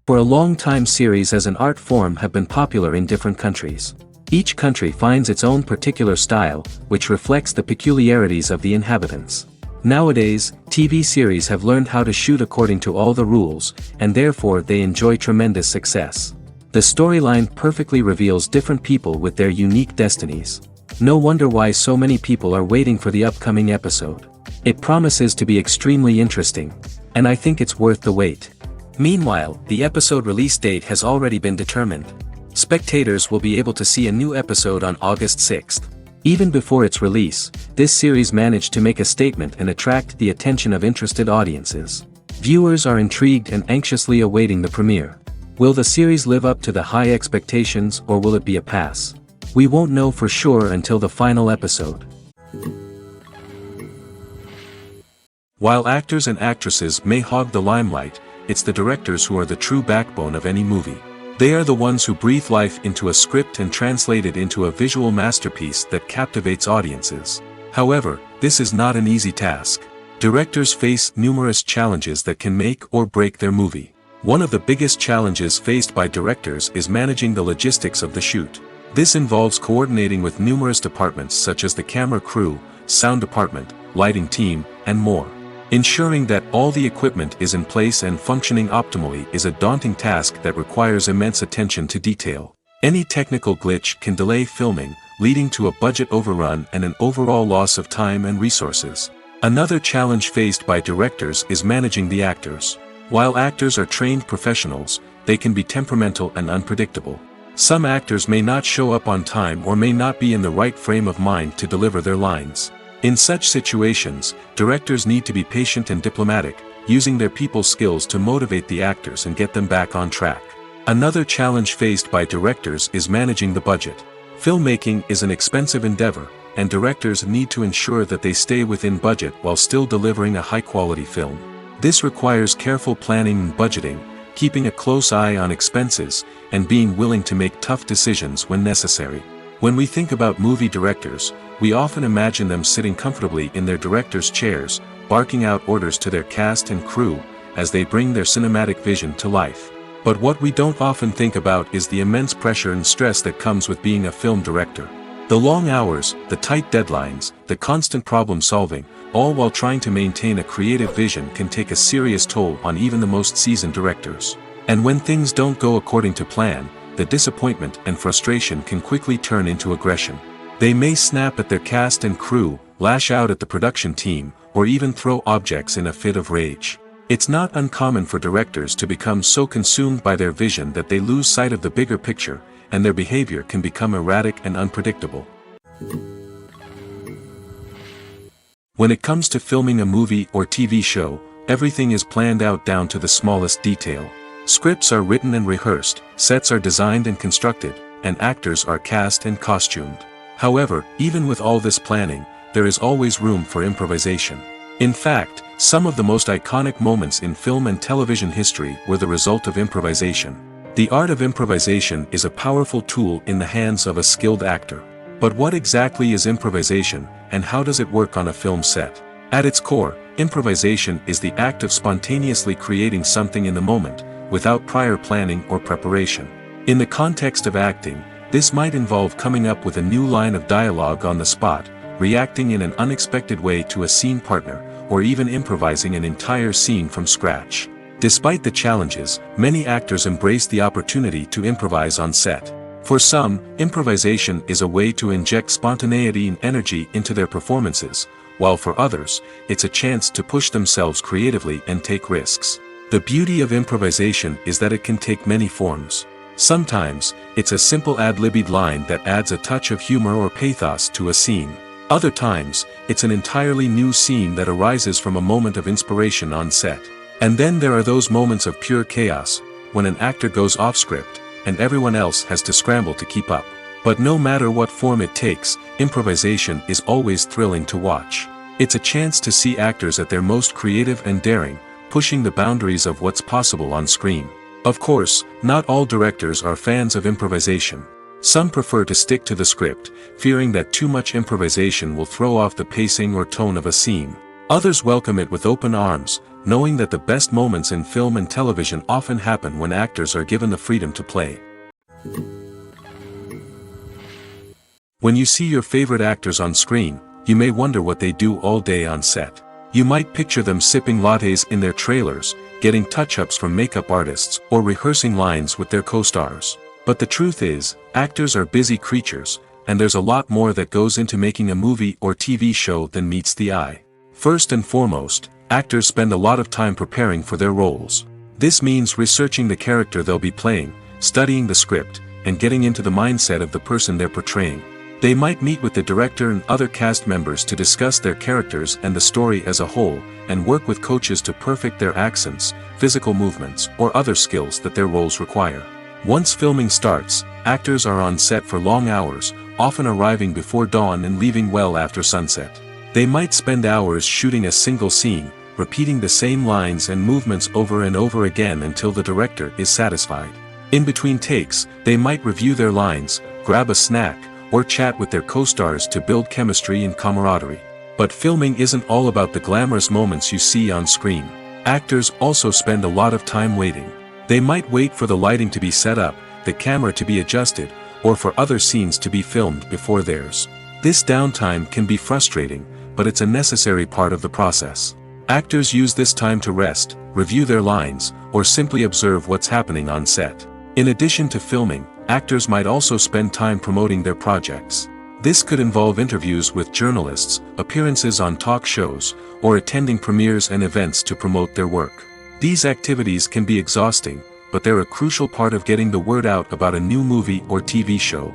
For a long time series as an art form have been popular in different countries. Each country finds its own particular style, which reflects the peculiarities of the inhabitants. Nowadays, TV series have learned how to shoot according to all the rules, and therefore they enjoy tremendous success. The storyline perfectly reveals different people with their unique destinies. No wonder why so many people are waiting for the upcoming episode. It promises to be extremely interesting, and I think it's worth the wait. Meanwhile, the episode release date has already been determined. Spectators will be able to see a new episode on August 6th. Even before its release, this series managed to make a statement and attract the attention of interested audiences. Viewers are intrigued and anxiously awaiting the premiere. Will the series live up to the high expectations or will it be a pass? We won't know for sure until the final episode. While actors and actresses may hog the limelight, it's the directors who are the true backbone of any movie. They are the ones who breathe life into a script and translate it into a visual masterpiece that captivates audiences. However, this is not an easy task. Directors face numerous challenges that can make or break their movie. One of the biggest challenges faced by directors is managing the logistics of the shoot. This involves coordinating with numerous departments such as the camera crew, sound department, lighting team, and more. Ensuring that all the equipment is in place and functioning optimally is a daunting task that requires immense attention to detail. Any technical glitch can delay filming, leading to a budget overrun and an overall loss of time and resources. Another challenge faced by directors is managing the actors. While actors are trained professionals, they can be temperamental and unpredictable. Some actors may not show up on time or may not be in the right frame of mind to deliver their lines. In such situations, directors need to be patient and diplomatic, using their people skills to motivate the actors and get them back on track. Another challenge faced by directors is managing the budget. Filmmaking is an expensive endeavor, and directors need to ensure that they stay within budget while still delivering a high-quality film. This requires careful planning and budgeting, keeping a close eye on expenses, and being willing to make tough decisions when necessary. When we think about movie directors, we often imagine them sitting comfortably in their director's chairs, barking out orders to their cast and crew, as they bring their cinematic vision to life. But what we don't often think about is the immense pressure and stress that comes with being a film director. The long hours, the tight deadlines, the constant problem solving, all while trying to maintain a creative vision can take a serious toll on even the most seasoned directors. And when things don't go according to plan, the disappointment and frustration can quickly turn into aggression. They may snap at their cast and crew, lash out at the production team, or even throw objects in a fit of rage. It's not uncommon for directors to become so consumed by their vision that they lose sight of the bigger picture, and their behavior can become erratic and unpredictable. When it comes to filming a movie or TV show, everything is planned out down to the smallest detail. Scripts are written and rehearsed, sets are designed and constructed, and actors are cast and costumed. However, even with all this planning, there is always room for improvisation. In fact, some of the most iconic moments in film and television history were the result of improvisation. The art of improvisation is a powerful tool in the hands of a skilled actor. But what exactly is improvisation, and how does it work on a film set? At its core, improvisation is the act of spontaneously creating something in the moment, without prior planning or preparation. In the context of acting, this might involve coming up with a new line of dialogue on the spot, reacting in an unexpected way to a scene partner, or even improvising an entire scene from scratch. Despite the challenges, many actors embrace the opportunity to improvise on set. For some, improvisation is a way to inject spontaneity and energy into their performances, while for others, it's a chance to push themselves creatively and take risks. The beauty of improvisation is that it can take many forms. Sometimes, it's a simple ad-libbed line that adds a touch of humor or pathos to a scene. Other times, it's an entirely new scene that arises from a moment of inspiration on set. And then there are those moments of pure chaos, when an actor goes off script, and everyone else has to scramble to keep up. But no matter what form it takes, improvisation is always thrilling to watch. It's a chance to see actors at their most creative and daring, pushing the boundaries of what's possible on screen. Of course, not all directors are fans of improvisation. Some prefer to stick to the script, fearing that too much improvisation will throw off the pacing or tone of a scene. Others welcome it with open arms, knowing that the best moments in film and television often happen when actors are given the freedom to play. When you see your favorite actors on screen, you may wonder what they do all day on set. You might picture them sipping lattes in their trailers, getting touch-ups from makeup artists, or rehearsing lines with their co-stars. But the truth is, actors are busy creatures, and there's a lot more that goes into making a movie or TV show than meets the eye. First and foremost, actors spend a lot of time preparing for their roles. This means researching the character they'll be playing, studying the script, and getting into the mindset of the person they're portraying. They might meet with the director and other cast members to discuss their characters and the story as a whole, and work with coaches to perfect their accents, physical movements, or other skills that their roles require. Once filming starts, actors are on set for long hours, often arriving before dawn and leaving well after sunset. They might spend hours shooting a single scene, repeating the same lines and movements over and over again until the director is satisfied. In between takes, they might review their lines, grab a snack, or chat with their co-stars to build chemistry and camaraderie. But filming isn't all about the glamorous moments you see on screen. Actors also spend a lot of time waiting. They might wait for the lighting to be set up, the camera to be adjusted, or for other scenes to be filmed before theirs. This downtime can be frustrating, but it's a necessary part of the process. Actors use this time to rest, review their lines, or simply observe what's happening on set. In addition to filming, actors might also spend time promoting their projects. This could involve interviews with journalists, appearances on talk shows, or attending premieres and events to promote their work. These activities can be exhausting, but they're a crucial part of getting the word out about a new movie or TV show.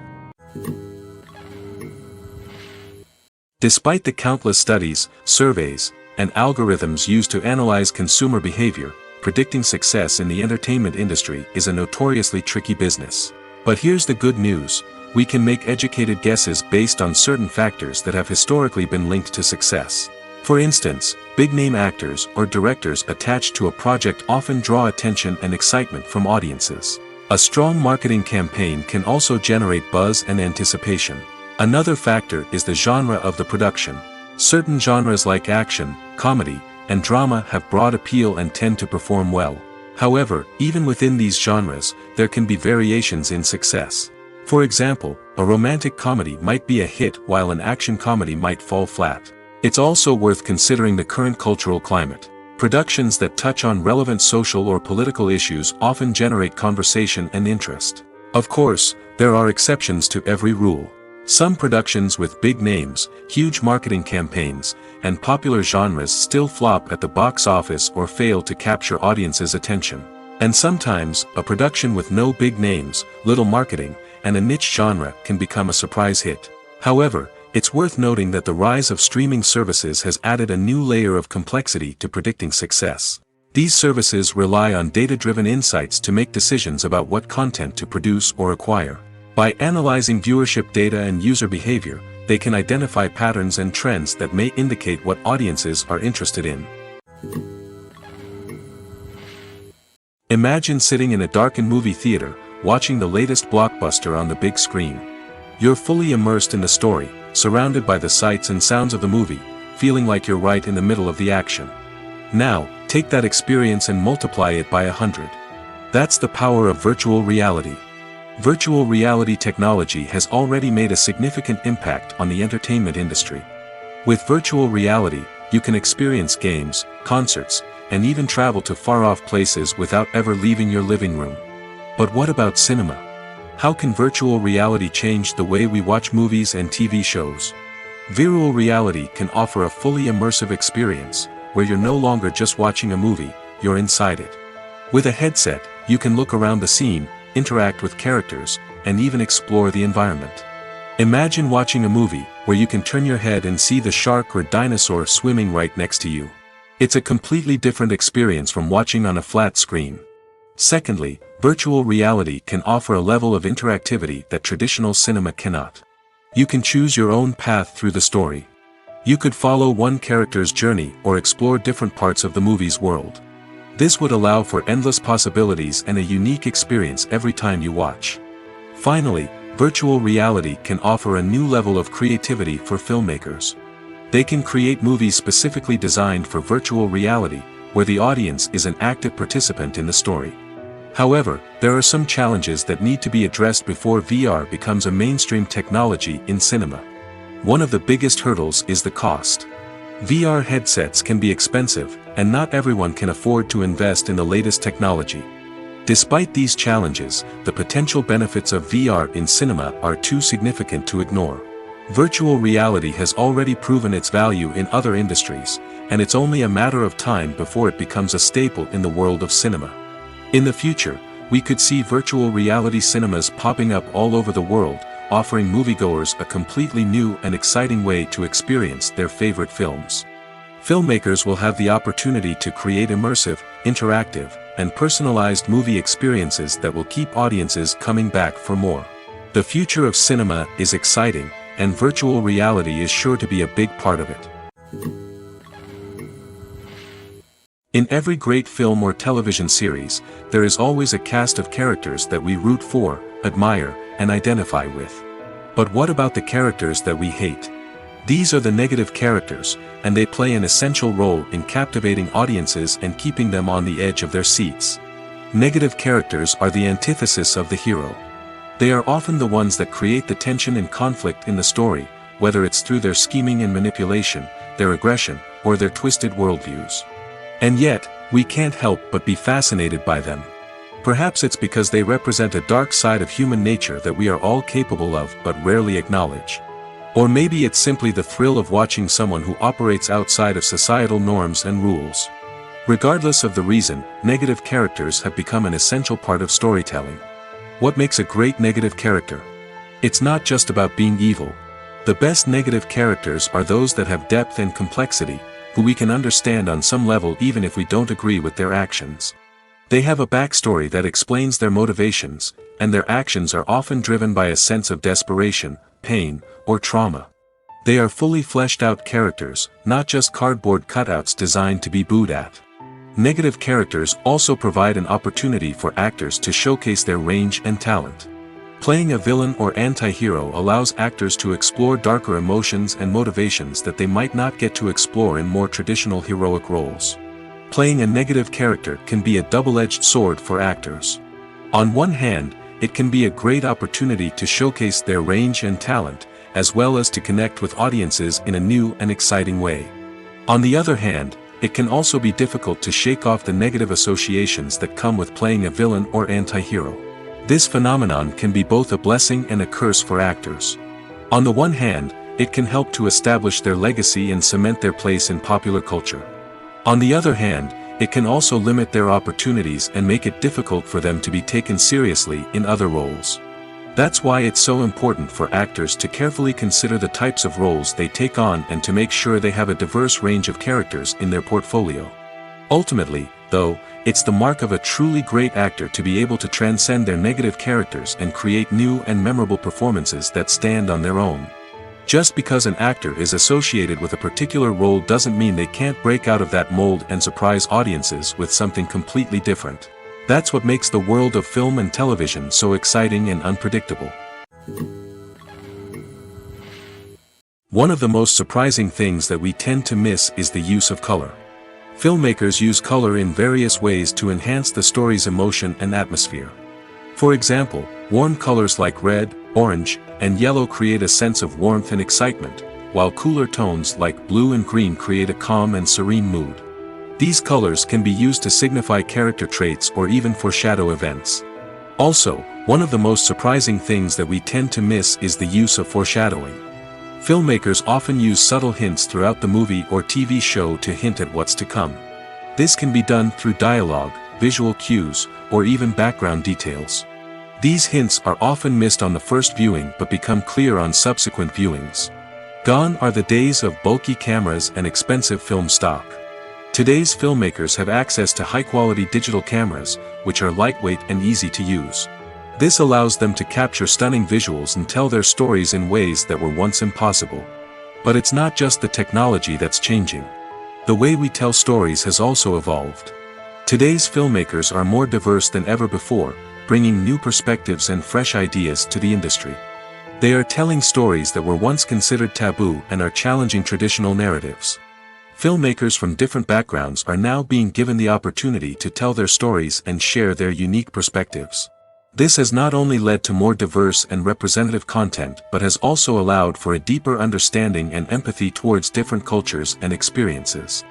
Despite the countless studies, surveys, and algorithms used to analyze consumer behavior, predicting success in the entertainment industry is a notoriously tricky business. But here's the good news: we can make educated guesses based on certain factors that have historically been linked to success. For instance, big-name actors or directors attached to a project often draw attention and excitement from audiences. A strong marketing campaign can also generate buzz and anticipation. Another factor is the genre of the production. Certain genres like action, comedy, and drama have broad appeal and tend to perform well. However, even within these genres, there can be variations in success. For example, a romantic comedy might be a hit while an action comedy might fall flat. It's also worth considering the current cultural climate. Productions that touch on relevant social or political issues often generate conversation and interest. Of course, there are exceptions to every rule. Some productions with big names, huge marketing campaigns, and popular genres still flop at the box office or fail to capture audiences' attention. And sometimes, a production with no big names, little marketing, and a niche genre can become a surprise hit. However, it's worth noting that the rise of streaming services has added a new layer of complexity to predicting success. These services rely on data-driven insights to make decisions about what content to produce or acquire. By analyzing viewership data and user behavior, they can identify patterns and trends that may indicate what audiences are interested in. Imagine sitting in a darkened movie theater, watching the latest blockbuster on the big screen. You're fully immersed in the story, surrounded by the sights and sounds of the movie, feeling like you're right in the middle of the action. Now, take that experience and multiply it by 100. That's the power of virtual reality. Virtual reality technology has already made a significant impact on the entertainment industry. With virtual reality, you can experience games, concerts, and even travel to far-off places without ever leaving your living room. But what about cinema? How can virtual reality change the way we watch movies and TV shows? Virtual reality can offer a fully immersive experience, where you're no longer just watching a movie, you're inside it. With a headset, you can look around the scene, interact with characters, and even explore the environment. Imagine watching a movie where you can turn your head and see the shark or dinosaur swimming right next to you. It's a completely different experience from watching on a flat screen. Secondly, virtual reality can offer a level of interactivity that traditional cinema cannot. You can choose your own path through the story. You could follow one character's journey or explore different parts of the movie's world. This would allow for endless possibilities and a unique experience every time you watch. Finally, virtual reality can offer a new level of creativity for filmmakers. They can create movies specifically designed for virtual reality, where the audience is an active participant in the story. However, there are some challenges that need to be addressed before VR becomes a mainstream technology in cinema. One of the biggest hurdles is the cost. VR headsets can be expensive, and not everyone can afford to invest in the latest technology. Despite these challenges, the potential benefits of VR in cinema are too significant to ignore. Virtual reality has already proven its value in other industries, and it's only a matter of time before it becomes a staple in the world of cinema. In the future, we could see virtual reality cinemas popping up all over the world, offering moviegoers a completely new and exciting way to experience their favorite films. Filmmakers will have the opportunity to create immersive, interactive, and personalized movie experiences that will keep audiences coming back for more. The future of cinema is exciting, and virtual reality is sure to be a big part of it. In every great film or television series, there is always a cast of characters that we root for, admire, and identify with. But what about the characters that we hate? These are the negative characters, and they play an essential role in captivating audiences and keeping them on the edge of their seats. Negative characters are the antithesis of the hero. They are often the ones that create the tension and conflict in the story, whether it's through their scheming and manipulation, their aggression, or their twisted worldviews. And yet, we can't help but be fascinated by them. Perhaps it's because they represent a dark side of human nature that we are all capable of but rarely acknowledge. Or maybe it's simply the thrill of watching someone who operates outside of societal norms and rules. Regardless of the reason, negative characters have become an essential part of storytelling. What makes a great negative character? It's not just about being evil. The best negative characters are those that have depth and complexity, who we can understand on some level even if we don't agree with their actions. They have a backstory that explains their motivations, and their actions are often driven by a sense of desperation, pain, or trauma. They are fully fleshed out characters, not just cardboard cutouts designed to be booed at. Negative characters also provide an opportunity for actors to showcase their range and talent. Playing a villain or anti-hero allows actors to explore darker emotions and motivations that they might not get to explore in more traditional heroic roles. Playing a negative character can be a double-edged sword for actors. On one hand, it can be a great opportunity to showcase their range and talent, as well as to connect with audiences in a new and exciting way. On the other hand, it can also be difficult to shake off the negative associations that come with playing a villain or anti-hero. This phenomenon can be both a blessing and a curse for actors. On the one hand, it can help to establish their legacy and cement their place in popular culture. On the other hand, it can also limit their opportunities and make it difficult for them to be taken seriously in other roles. That's why it's so important for actors to carefully consider the types of roles they take on and to make sure they have a diverse range of characters in their portfolio. Ultimately, though, it's the mark of a truly great actor to be able to transcend their negative characters and create new and memorable performances that stand on their own. Just because an actor is associated with a particular role doesn't mean they can't break out of that mold and surprise audiences with something completely different. That's what makes the world of film and television so exciting and unpredictable. One of the most surprising things that we tend to miss is the use of color. Filmmakers use color in various ways to enhance the story's emotion and atmosphere. For example, warm colors like red, orange, and yellow create a sense of warmth and excitement, while cooler tones like blue and green create a calm and serene mood. These colors can be used to signify character traits or even foreshadow events. Also, one of the most surprising things that we tend to miss is the use of foreshadowing. Filmmakers often use subtle hints throughout the movie or TV show to hint at what's to come. This can be done through dialogue, visual cues, or even background details. These hints are often missed on the first viewing but become clear on subsequent viewings. Gone are the days of bulky cameras and expensive film stock. Today's filmmakers have access to high-quality digital cameras, which are lightweight and easy to use. This allows them to capture stunning visuals and tell their stories in ways that were once impossible. But it's not just the technology that's changing. The way we tell stories has also evolved. Today's filmmakers are more diverse than ever before, bringing new perspectives and fresh ideas to the industry. They are telling stories that were once considered taboo and are challenging traditional narratives. Filmmakers from different backgrounds are now being given the opportunity to tell their stories and share their unique perspectives. This has not only led to more diverse and representative content but has also allowed for a deeper understanding and empathy towards different cultures and experiences.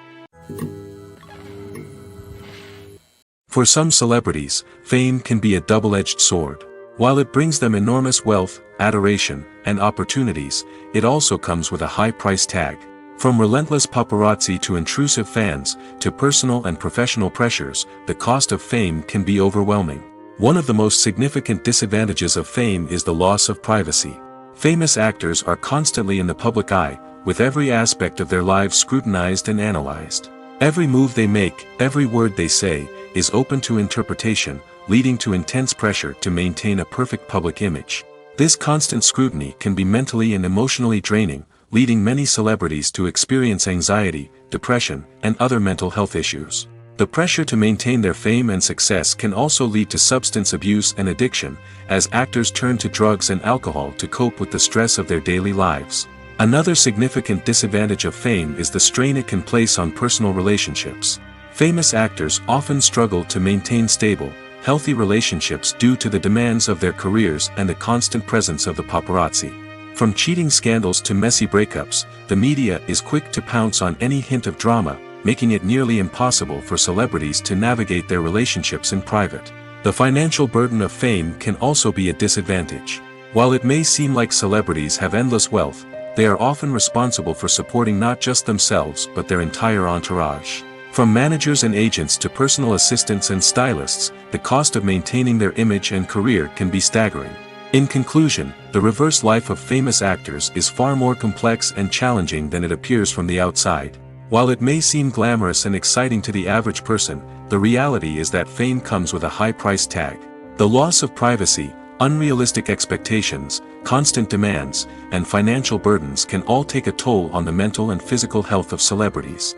For some celebrities, fame can be a double-edged sword. While it brings them enormous wealth, adoration, and opportunities, it also comes with a high price tag. From relentless paparazzi to intrusive fans, to personal and professional pressures, the cost of fame can be overwhelming. One of the most significant disadvantages of fame is the loss of privacy. Famous actors are constantly in the public eye, with every aspect of their lives scrutinized and analyzed. Every move they make, every word they say, is open to interpretation, leading to intense pressure to maintain a perfect public image. This constant scrutiny can be mentally and emotionally draining, leading many celebrities to experience anxiety, depression, and other mental health issues. The pressure to maintain their fame and success can also lead to substance abuse and addiction, as actors turn to drugs and alcohol to cope with the stress of their daily lives. Another significant disadvantage of fame is the strain it can place on personal relationships. Famous actors often struggle to maintain stable, healthy relationships due to the demands of their careers and the constant presence of the paparazzi. From cheating scandals to messy breakups, the media is quick to pounce on any hint of drama, making it nearly impossible for celebrities to navigate their relationships in private. The financial burden of fame can also be a disadvantage. While it may seem like celebrities have endless wealth, they are often responsible for supporting not just themselves but their entire entourage. From managers and agents to personal assistants and stylists, the cost of maintaining their image and career can be staggering. In conclusion, the reverse life of famous actors is far more complex and challenging than it appears from the outside. While it may seem glamorous and exciting to the average person, the reality is that fame comes with a high price tag. The loss of privacy, unrealistic expectations, constant demands, and financial burdens can all take a toll on the mental and physical health of celebrities.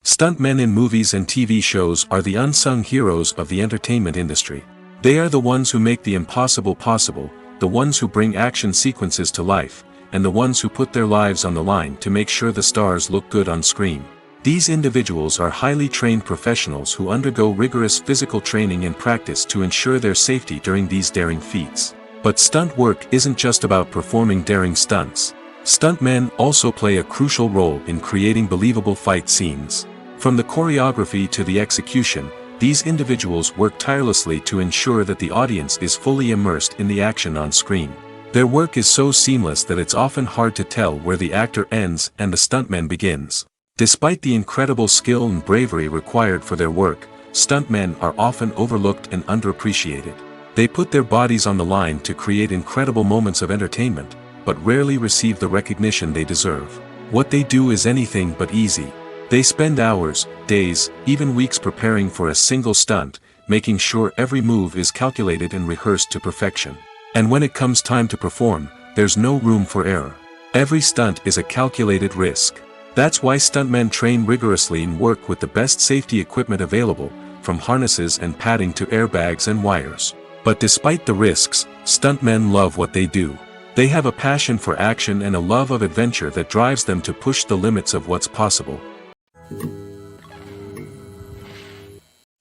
Stuntmen in movies and TV shows are the unsung heroes of the entertainment industry. They are the ones who make the impossible possible, the ones who bring action sequences to life, and the ones who put their lives on the line to make sure the stars look good on screen. These individuals are highly trained professionals who undergo rigorous physical training and practice to ensure their safety during these daring feats. But stunt work isn't just about performing daring stunts. Stuntmen also play a crucial role in creating believable fight scenes. From the choreography to the execution, these individuals work tirelessly to ensure that the audience is fully immersed in the action on screen. Their work is so seamless that it's often hard to tell where the actor ends and the stuntman begins. Despite the incredible skill and bravery required for their work, stuntmen are often overlooked and underappreciated. They put their bodies on the line to create incredible moments of entertainment, but rarely receive the recognition they deserve. What they do is anything but easy. They spend hours, days, even weeks preparing for a single stunt, making sure every move is calculated and rehearsed to perfection. And when it comes time to perform, there's no room for error. Every stunt is a calculated risk. That's why stuntmen train rigorously and work with the best safety equipment available, from harnesses and padding to airbags and wires. But despite the risks, stuntmen love what they do. They have a passion for action and a love of adventure that drives them to push the limits of what's possible.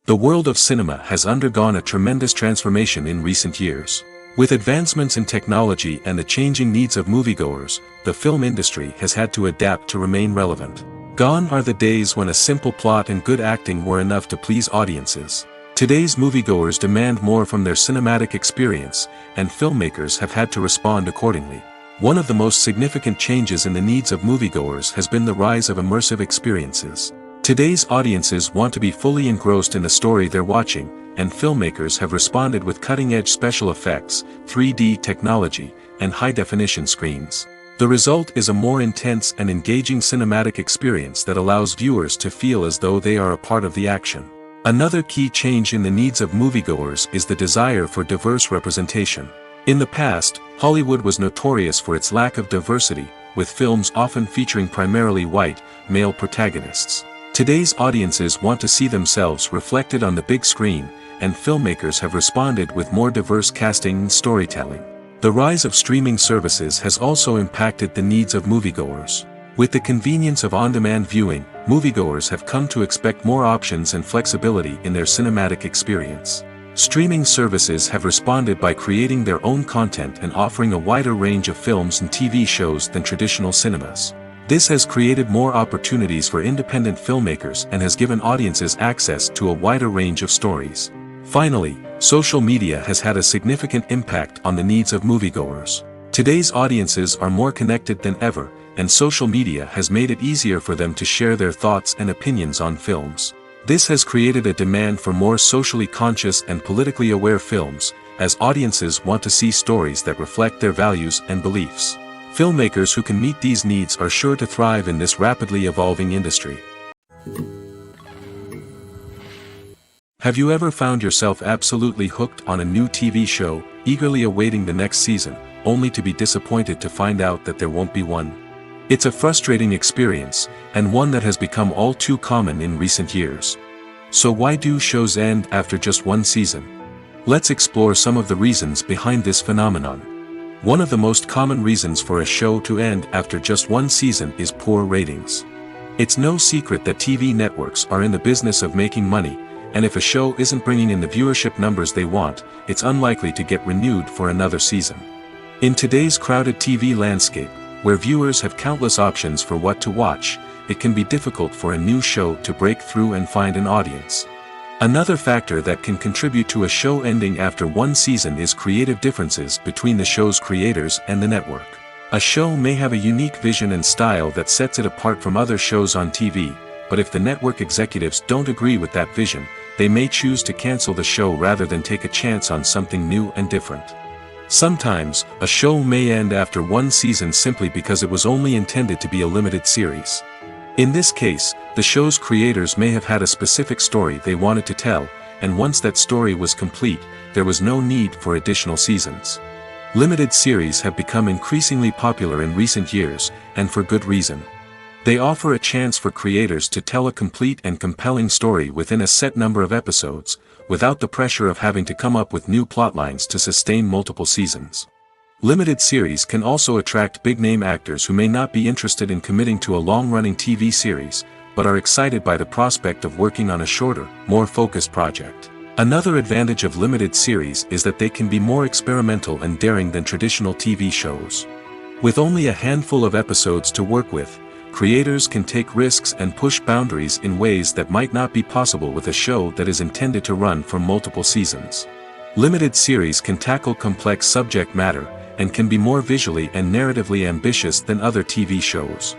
The world of cinema has undergone a tremendous transformation in recent years. With advancements in technology and the changing needs of moviegoers, the film industry has had to adapt to remain relevant. Gone are the days when a simple plot and good acting were enough to please audiences. Today's moviegoers demand more from their cinematic experience, and filmmakers have had to respond accordingly. One of the most significant changes in the needs of moviegoers has been the rise of immersive experiences. Today's audiences want to be fully engrossed in the story they're watching, and filmmakers have responded with cutting-edge special effects, 3D technology, and high-definition screens. The result is a more intense and engaging cinematic experience that allows viewers to feel as though they are a part of the action. Another key change in the needs of moviegoers is the desire for diverse representation. In the past, Hollywood was notorious for its lack of diversity, with films often featuring primarily white, male protagonists. Today's audiences want to see themselves reflected on the big screen, and filmmakers have responded with more diverse casting and storytelling. The rise of streaming services has also impacted the needs of moviegoers. With the convenience of on-demand viewing, moviegoers have come to expect more options and flexibility in their cinematic experience. Streaming services have responded by creating their own content and offering a wider range of films and TV shows than traditional cinemas. This has created more opportunities for independent filmmakers and has given audiences access to a wider range of stories. Finally, social media has had a significant impact on the needs of moviegoers. Today's audiences are more connected than ever, and social media has made it easier for them to share their thoughts and opinions on films. This has created a demand for more socially conscious and politically aware films, as audiences want to see stories that reflect their values and beliefs. Filmmakers who can meet these needs are sure to thrive in this rapidly evolving industry. Have you ever found yourself absolutely hooked on a new TV show, eagerly awaiting the next season, only to be disappointed to find out that there won't be one? It's a frustrating experience, and one that has become all too common in recent years. So why do shows end after just one season? Let's explore some of the reasons behind this phenomenon. One of the most common reasons for a show to end after just one season is poor ratings. It's no secret that TV networks are in the business of making money, and if a show isn't bringing in the viewership numbers they want, it's unlikely to get renewed for another season. In today's crowded TV landscape, where viewers have countless options for what to watch, it can be difficult for a new show to break through and find an audience. Another factor that can contribute to a show ending after one season is creative differences between the show's creators and the network. A show may have a unique vision and style that sets it apart from other shows on TV, but if the network executives don't agree with that vision, they may choose to cancel the show rather than take a chance on something new and different. Sometimes, a show may end after one season simply because it was only intended to be a limited series. In this case, the show's creators may have had a specific story they wanted to tell, and once that story was complete, there was no need for additional seasons. Limited series have become increasingly popular in recent years, and for good reason. They offer a chance for creators to tell a complete and compelling story within a set number of episodes, without the pressure of having to come up with new plotlines to sustain multiple seasons. Limited series can also attract big-name actors who may not be interested in committing to a long-running TV series, but are excited by the prospect of working on a shorter, more focused project. Another advantage of limited series is that they can be more experimental and daring than traditional TV shows. With only a handful of episodes to work with, creators can take risks and push boundaries in ways that might not be possible with a show that is intended to run for multiple seasons. Limited series can tackle complex subject matter, and can be more visually and narratively ambitious than other TV shows.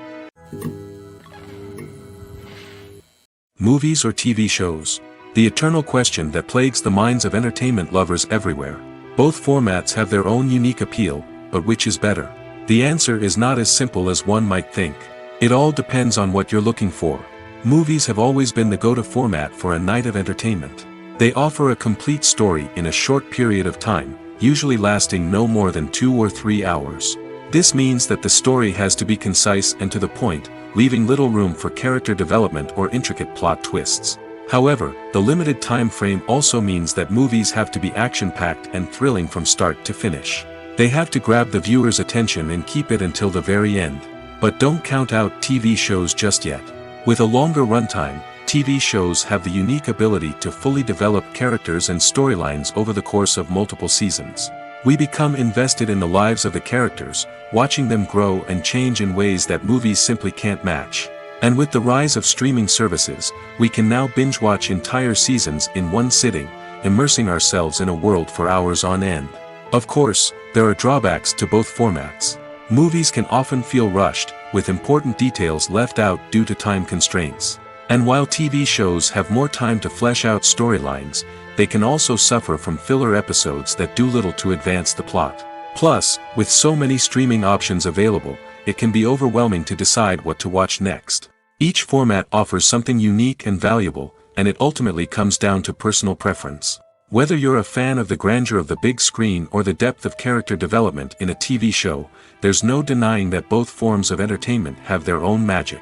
Movies or TV shows? The eternal question that plagues the minds of entertainment lovers everywhere. Both formats have their own unique appeal, but which is better? The answer is not as simple as one might think. It all depends on what you're looking for. Movies have always been the go-to format for a night of entertainment. They offer a complete story in a short period of time, usually lasting no more than 2 or 3 hours. This means that the story has to be concise and to the point, leaving little room for character development or intricate plot twists. However, the limited time frame also means that movies have to be action-packed and thrilling from start to finish. They have to grab the viewer's attention and keep it until the very end. But don't count out TV shows just yet. With a longer runtime, TV shows have the unique ability to fully develop characters and storylines over the course of multiple seasons. We become invested in the lives of the characters, watching them grow and change in ways that movies simply can't match. And with the rise of streaming services, we can now binge-watch entire seasons in one sitting, immersing ourselves in a world for hours on end. Of course, there are drawbacks to both formats. Movies can often feel rushed, with important details left out due to time constraints. And while TV shows have more time to flesh out storylines, they can also suffer from filler episodes that do little to advance the plot. Plus, with so many streaming options available, it can be overwhelming to decide what to watch next. Each format offers something unique and valuable, and it ultimately comes down to personal preference. Whether you're a fan of the grandeur of the big screen or the depth of character development in a TV show, there's no denying that both forms of entertainment have their own magic.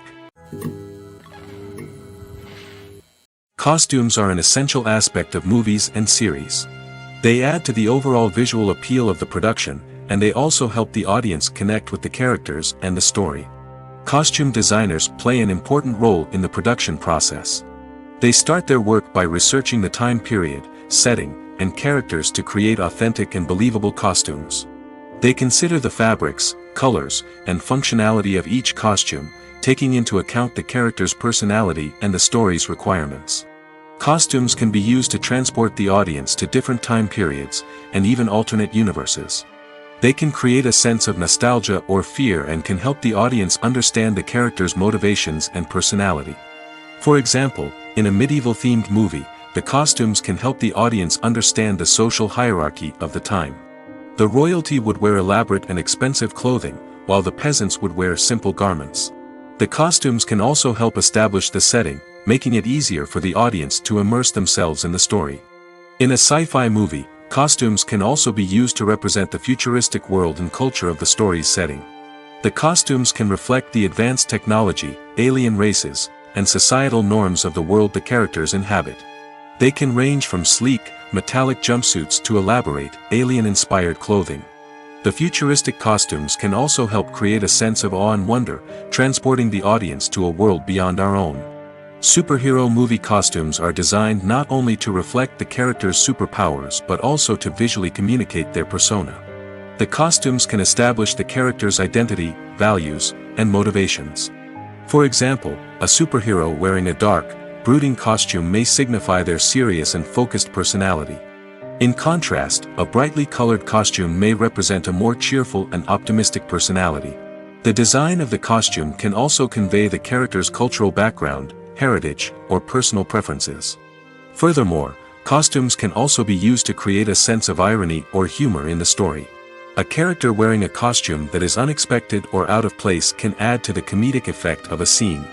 Costumes are an essential aspect of movies and series. They add to the overall visual appeal of the production, and they also help the audience connect with the characters and the story. Costume designers play an important role in the production process. They start their work by researching the time period, setting, and characters to create authentic and believable costumes. They consider the fabrics, colors, and functionality of each costume, taking into account the character's personality and the story's requirements. Costumes can be used to transport the audience to different time periods, and even alternate universes. They can create a sense of nostalgia or fear and can help the audience understand the character's motivations and personality. For example, in a medieval-themed movie, the costumes can help the audience understand the social hierarchy of the time. The royalty would wear elaborate and expensive clothing, while the peasants would wear simple garments. The costumes can also help establish the setting, making it easier for the audience to immerse themselves in the story. In a sci-fi movie, costumes can also be used to represent the futuristic world and culture of the story's setting. The costumes can reflect the advanced technology, alien races, and societal norms of the world the characters inhabit. They can range from sleek, metallic jumpsuits to elaborate, alien-inspired clothing. The futuristic costumes can also help create a sense of awe and wonder, transporting the audience to a world beyond our own. Superhero movie costumes are designed not only to reflect the character's superpowers but also to visually communicate their persona. The costumes can establish the character's identity, values, and motivations. For example, a superhero wearing a dark, brooding costume may signify their serious and focused personality. In contrast, a brightly colored costume may represent a more cheerful and optimistic personality. The design of the costume can also convey the character's cultural background, heritage, or personal preferences. Furthermore, costumes can also be used to create a sense of irony or humor in the story. A character wearing a costume that is unexpected or out of place can add to the comedic effect of a scene.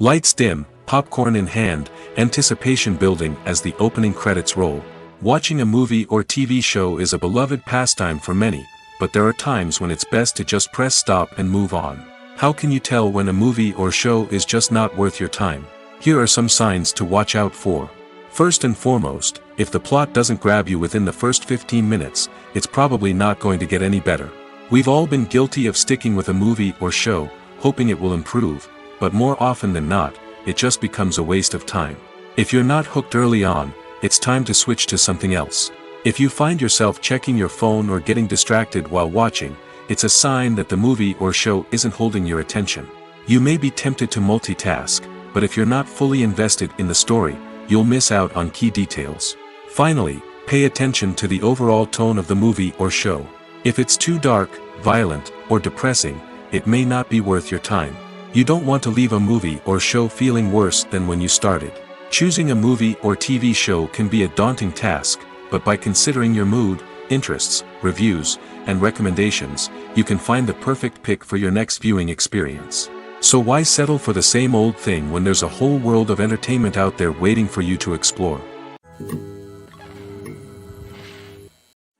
Lights dim, popcorn in hand, anticipation building as the opening credits roll. Watching a movie or TV show is a beloved pastime for many, but there are times when it's best to just press stop and move on. How can you tell when a movie or show is just not worth your time? Here are some signs to watch out for. First and foremost, if the plot doesn't grab you within the first 15 minutes, it's probably not going to get any better. We've all been guilty of sticking with a movie or show, hoping it will improve, but more often than not, it just becomes a waste of time. If you're not hooked early on, it's time to switch to something else. If you find yourself checking your phone or getting distracted while watching, it's a sign that the movie or show isn't holding your attention. You may be tempted to multitask, but if you're not fully invested in the story, you'll miss out on key details. Finally, pay attention to the overall tone of the movie or show. If it's too dark, violent, or depressing, it may not be worth your time. You don't want to leave a movie or show feeling worse than when you started. Choosing a movie or TV show can be a daunting task, but by considering your mood, interests, reviews, and recommendations, you can find the perfect pick for your next viewing experience. So why settle for the same old thing when there's a whole world of entertainment out there waiting for you to explore?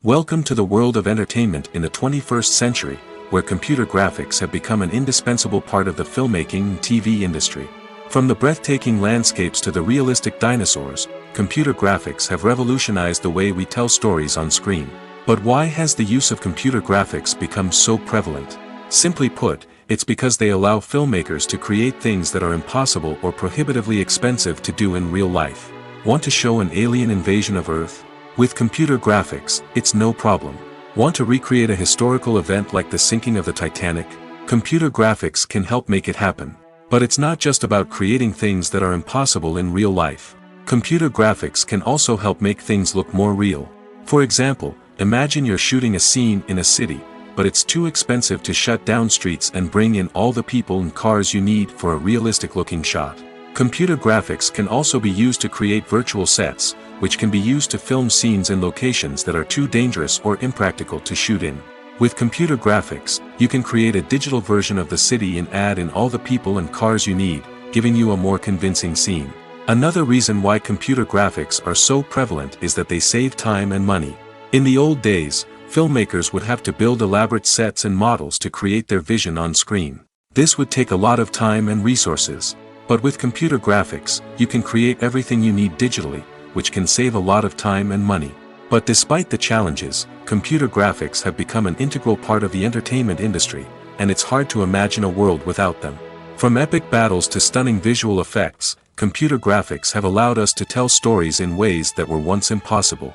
Welcome to the world of entertainment in the 21st century, where computer graphics have become an indispensable part of the filmmaking and TV industry. From the breathtaking landscapes to the realistic dinosaurs, computer graphics have revolutionized the way we tell stories on screen. But why has the use of computer graphics become so prevalent? Simply put, it's because they allow filmmakers to create things that are impossible or prohibitively expensive to do in real life. Want to show an alien invasion of Earth? With computer graphics, it's no problem. Want to recreate a historical event like the sinking of the Titanic? Computer graphics can help make it happen. But it's not just about creating things that are impossible in real life. Computer graphics can also help make things look more real. For example, imagine you're shooting a scene in a city, but it's too expensive to shut down streets and bring in all the people and cars you need for a realistic-looking shot. Computer graphics can also be used to create virtual sets, which can be used to film scenes in locations that are too dangerous or impractical to shoot in. With computer graphics, you can create a digital version of the city and add in all the people and cars you need, giving you a more convincing scene. Another reason why computer graphics are so prevalent is that they save time and money. In the old days, filmmakers would have to build elaborate sets and models to create their vision on screen. This would take a lot of time and resources. But with computer graphics, you can create everything you need digitally, which can save a lot of time and money. But despite the challenges, computer graphics have become an integral part of the entertainment industry, and it's hard to imagine a world without them. From epic battles to stunning visual effects, computer graphics have allowed us to tell stories in ways that were once impossible.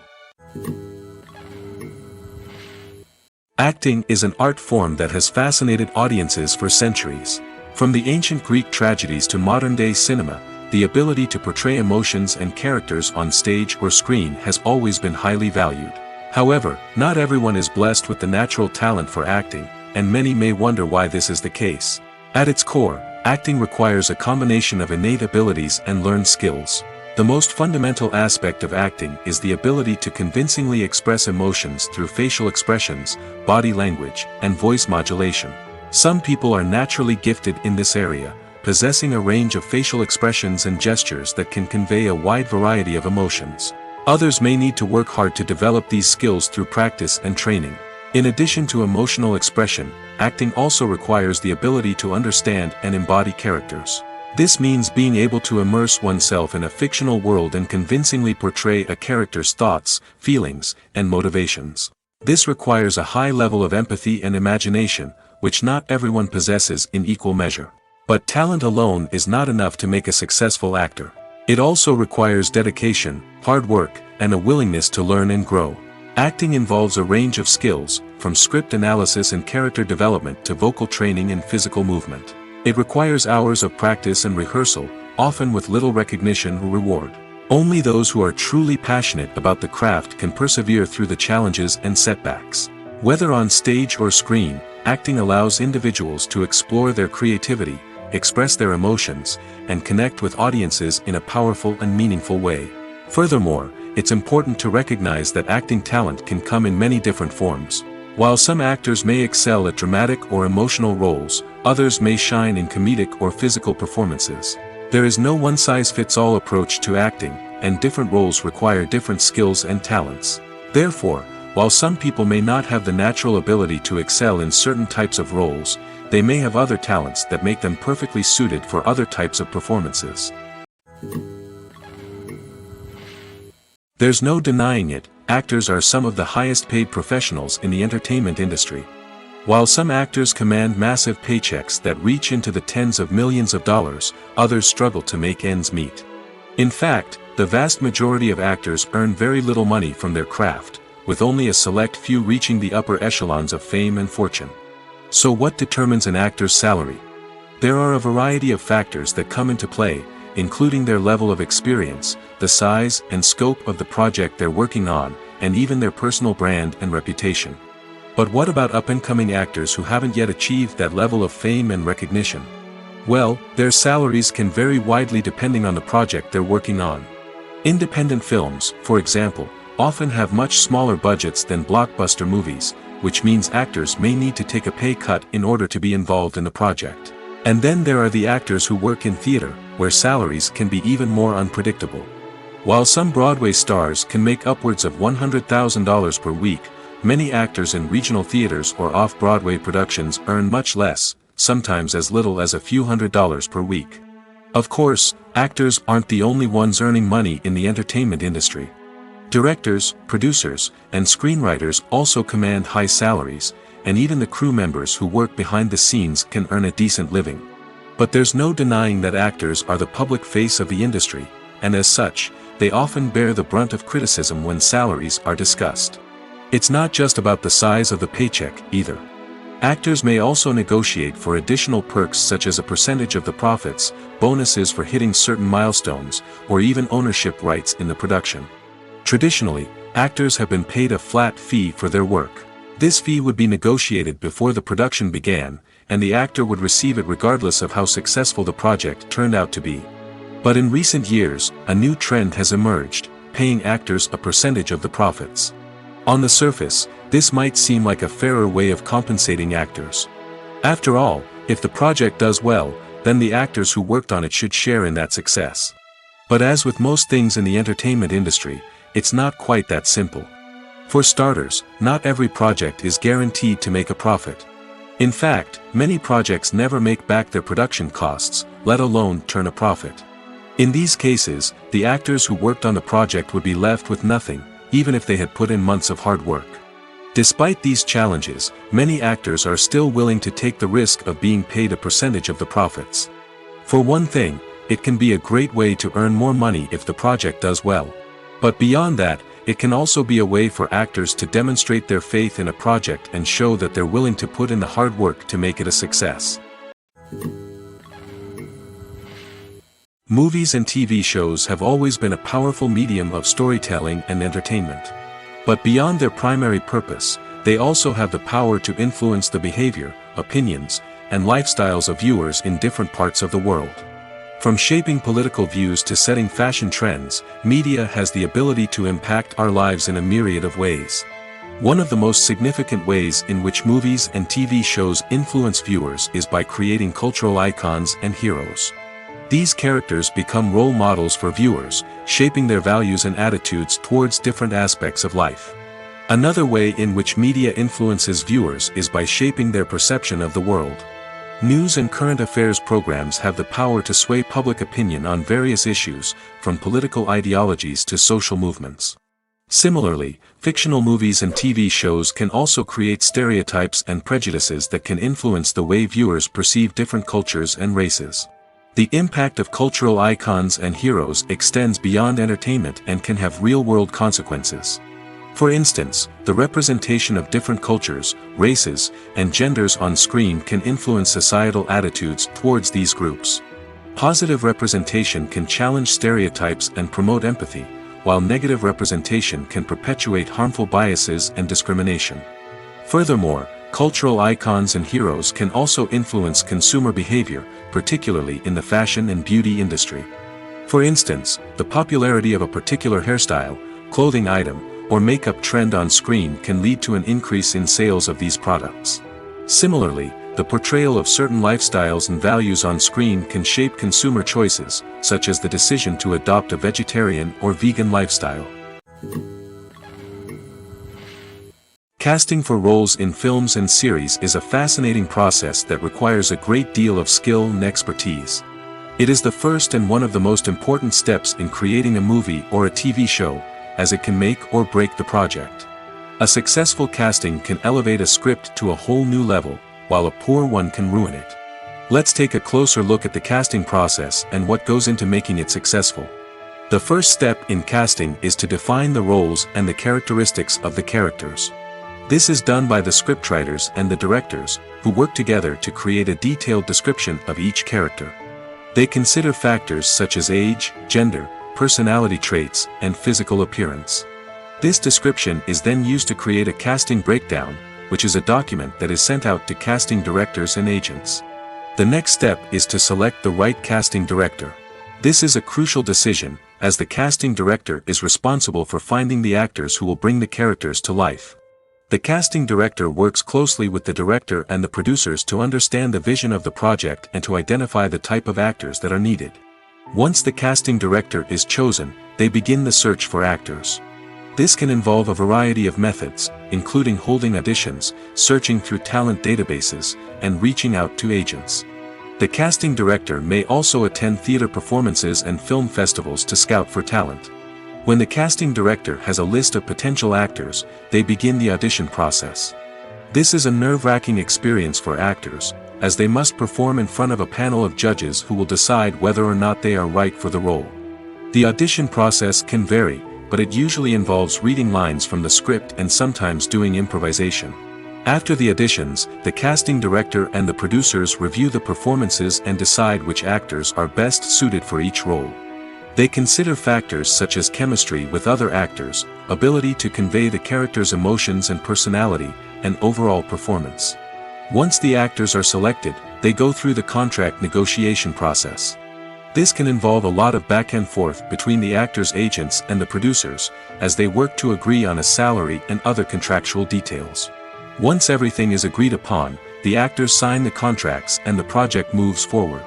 Acting is an art form that has fascinated audiences for centuries. From the ancient Greek tragedies to modern-day cinema, the ability to portray emotions and characters on stage or screen has always been highly valued. However, not everyone is blessed with the natural talent for acting, and many may wonder why this is the case. At its core, acting requires a combination of innate abilities and learned skills. The most fundamental aspect of acting is the ability to convincingly express emotions through facial expressions, body language, and voice modulation. Some people are naturally gifted in this area, possessing a range of facial expressions and gestures that can convey a wide variety of emotions. Others may need to work hard to develop these skills through practice and training. In addition to emotional expression, acting also requires the ability to understand and embody characters. This means being able to immerse oneself in a fictional world and convincingly portray a character's thoughts, feelings, and motivations. This requires a high level of empathy and imagination, which not everyone possesses in equal measure. But talent alone is not enough to make a successful actor. It also requires dedication, hard work, and a willingness to learn and grow. Acting involves a range of skills, from script analysis and character development to vocal training and physical movement. It requires hours of practice and rehearsal, often with little recognition or reward. Only those who are truly passionate about the craft can persevere through the challenges and setbacks. Whether on stage or screen, acting allows individuals to explore their creativity, express their emotions, and connect with audiences in a powerful and meaningful way. Furthermore, it's important to recognize that acting talent can come in many different forms. While some actors may excel at dramatic or emotional roles, others may shine in comedic or physical performances. There is no one-size-fits-all approach to acting, and different roles require different skills and talents. Therefore, while some people may not have the natural ability to excel in certain types of roles, they may have other talents that make them perfectly suited for other types of performances. There's no denying it, actors are some of the highest-paid professionals in the entertainment industry. While some actors command massive paychecks that reach into the tens of millions of dollars, others struggle to make ends meet. In fact, the vast majority of actors earn very little money from their craft, with only a select few reaching the upper echelons of fame and fortune. So what determines an actor's salary? There are a variety of factors that come into play, including their level of experience, the size and scope of the project they're working on, and even their personal brand and reputation. But what about up-and-coming actors who haven't yet achieved that level of fame and recognition? Well, their salaries can vary widely depending on the project they're working on. Independent films, for example, often have much smaller budgets than blockbuster movies, which means actors may need to take a pay cut in order to be involved in the project. And then there are the actors who work in theater, where salaries can be even more unpredictable. While some Broadway stars can make upwards of $100,000 per week, many actors in regional theaters or off-Broadway productions earn much less, sometimes as little as a few $100s per week. Of course, actors aren't the only ones earning money in the entertainment industry. Directors, producers, and screenwriters also command high salaries, and even the crew members who work behind the scenes can earn a decent living. But there's no denying that actors are the public face of the industry, and as such, they often bear the brunt of criticism when salaries are discussed. It's not just about the size of the paycheck, either. Actors may also negotiate for additional perks such as a percentage of the profits, bonuses for hitting certain milestones, or even ownership rights in the production. Traditionally, actors have been paid a flat fee for their work. This fee would be negotiated before the production began, and the actor would receive it regardless of how successful the project turned out to be. But in recent years, a new trend has emerged, paying actors a percentage of the profits. On the surface, this might seem like a fairer way of compensating actors. After all, if the project does well, then the actors who worked on it should share in that success. But as with most things in the entertainment industry, it's not quite that simple. For starters, not every project is guaranteed to make a profit. In fact, many projects never make back their production costs, let alone turn a profit. In these cases, the actors who worked on the project would be left with nothing, even if they had put in months of hard work. Despite these challenges, many actors are still willing to take the risk of being paid a percentage of the profits. For one thing, it can be a great way to earn more money if the project does well. But beyond that, it can also be a way for actors to demonstrate their faith in a project and show that they're willing to put in the hard work to make it a success. Movies and TV shows have always been a powerful medium of storytelling and entertainment. But beyond their primary purpose, they also have the power to influence the behavior, opinions, and lifestyles of viewers in different parts of the world. From shaping political views to setting fashion trends, media has the ability to impact our lives in a myriad of ways. One of the most significant ways in which movies and TV shows influence viewers is by creating cultural icons and heroes. These characters become role models for viewers, shaping their values and attitudes towards different aspects of life. Another way in which media influences viewers is by shaping their perception of the world. News and current affairs programs have the power to sway public opinion on various issues, from political ideologies to social movements. Similarly, fictional movies and TV shows can also create stereotypes and prejudices that can influence the way viewers perceive different cultures and races. The impact of cultural icons and heroes extends beyond entertainment and can have real-world consequences. For instance, the representation of different cultures, races, and genders on screen can influence societal attitudes towards these groups. Positive representation can challenge stereotypes and promote empathy, while negative representation can perpetuate harmful biases and discrimination. Furthermore, cultural icons and heroes can also influence consumer behavior, particularly in the fashion and beauty industry. For instance, the popularity of a particular hairstyle, clothing item, or makeup trend on screen can lead to an increase in sales of these products. Similarly, the portrayal of certain lifestyles and values on screen can shape consumer choices, such as the decision to adopt a vegetarian or vegan lifestyle. Casting for roles in films and series is a fascinating process that requires a great deal of skill and expertise. It is the first and one of the most important steps in creating a movie or a TV show, as it can make or break the project. A successful casting can elevate a script to a whole new level, while a poor one can ruin it. Let's take a closer look at the casting process and what goes into making it successful. The first step in casting is to define the roles and the characteristics of the characters. This is done by the scriptwriters and the directors, who work together to create a detailed description of each character. They consider factors such as age, gender, personality traits, and physical appearance. This description is then used to create a casting breakdown, which is a document that is sent out to casting directors and agents. The next step is to select the right casting director. This is a crucial decision, as the casting director is responsible for finding the actors who will bring the characters to life. The casting director works closely with the director and the producers to understand the vision of the project and to identify the type of actors that are needed. Once the casting director is chosen, they begin the search for actors. This can involve a variety of methods, including holding auditions, searching through talent databases, and reaching out to agents. The casting director may also attend theater performances and film festivals to scout for talent. When the casting director has a list of potential actors, they begin the audition process. This is a nerve-wracking experience for actors, as they must perform in front of a panel of judges who will decide whether or not they are right for the role. The audition process can vary, but it usually involves reading lines from the script and sometimes doing improvisation. After the auditions, the casting director and the producers review the performances and decide which actors are best suited for each role. They consider factors such as chemistry with other actors, ability to convey the character's emotions and personality, and overall performance. Once the actors are selected, they go through the contract negotiation process. This can involve a lot of back and forth between the actors' agents and the producers, as they work to agree on a salary and other contractual details. Once everything is agreed upon, the actors sign the contracts and the project moves forward.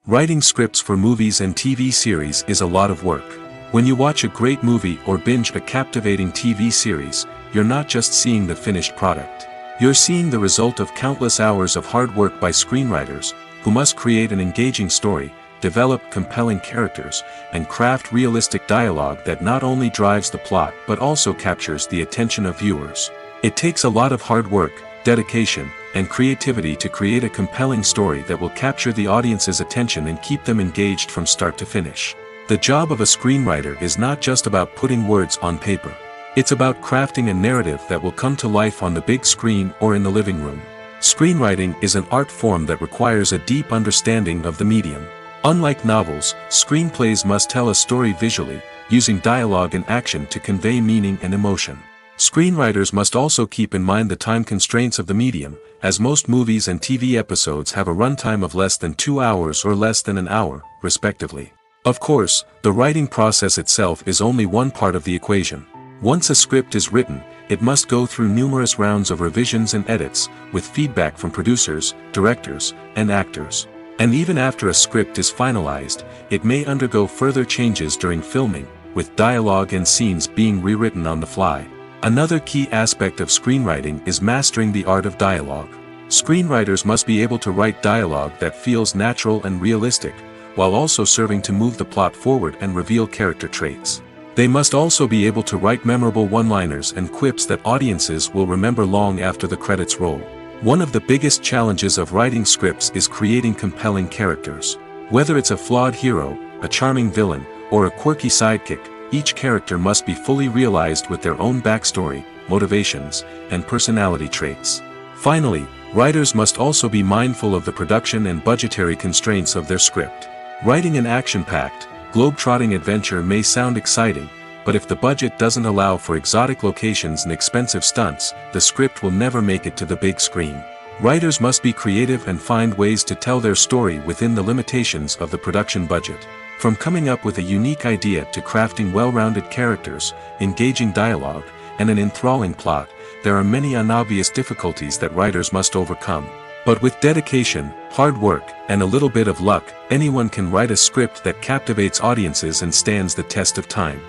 Writing scripts for movies and TV series is a lot of work. When you watch a great movie or binge a captivating TV series, you're not just seeing the finished product. You're seeing the result of countless hours of hard work by screenwriters, who must create an engaging story, develop compelling characters, and craft realistic dialogue that not only drives the plot but also captures the attention of viewers. It takes a lot of hard work, dedication, and creativity to create a compelling story that will capture the audience's attention and keep them engaged from start to finish. The job of a screenwriter is not just about putting words on paper. It's about crafting a narrative that will come to life on the big screen or in the living room. Screenwriting is an art form that requires a deep understanding of the medium. Unlike novels, screenplays must tell a story visually, using dialogue and action to convey meaning and emotion. Screenwriters must also keep in mind the time constraints of the medium, as most movies and TV episodes have a runtime of less than 2 hours or less than an hour, respectively. Of course, the writing process itself is only one part of the equation. Once a script is written, it must go through numerous rounds of revisions and edits, with feedback from producers, directors, and actors. And even after a script is finalized, it may undergo further changes during filming, with dialogue and scenes being rewritten on the fly. Another key aspect of screenwriting is mastering the art of dialogue. Screenwriters must be able to write dialogue that feels natural and realistic, while also serving to move the plot forward and reveal character traits. They must also be able to write memorable one-liners and quips that audiences will remember long after the credits roll. One of the biggest challenges of writing scripts is creating compelling characters. Whether it's a flawed hero, a charming villain, or a quirky sidekick, each character must be fully realized with their own backstory, motivations, and personality traits. Finally, writers must also be mindful of the production and budgetary constraints of their script. Writing an action-packed, globe-trotting adventure may sound exciting, but if the budget doesn't allow for exotic locations and expensive stunts, the script will never make it to the big screen. Writers must be creative and find ways to tell their story within the limitations of the production budget. From coming up with a unique idea to crafting well-rounded characters, engaging dialogue, and an enthralling plot, there are many unobvious difficulties that writers must overcome. But with dedication, hard work, and a little bit of luck, anyone can write a script that captivates audiences and stands the test of time.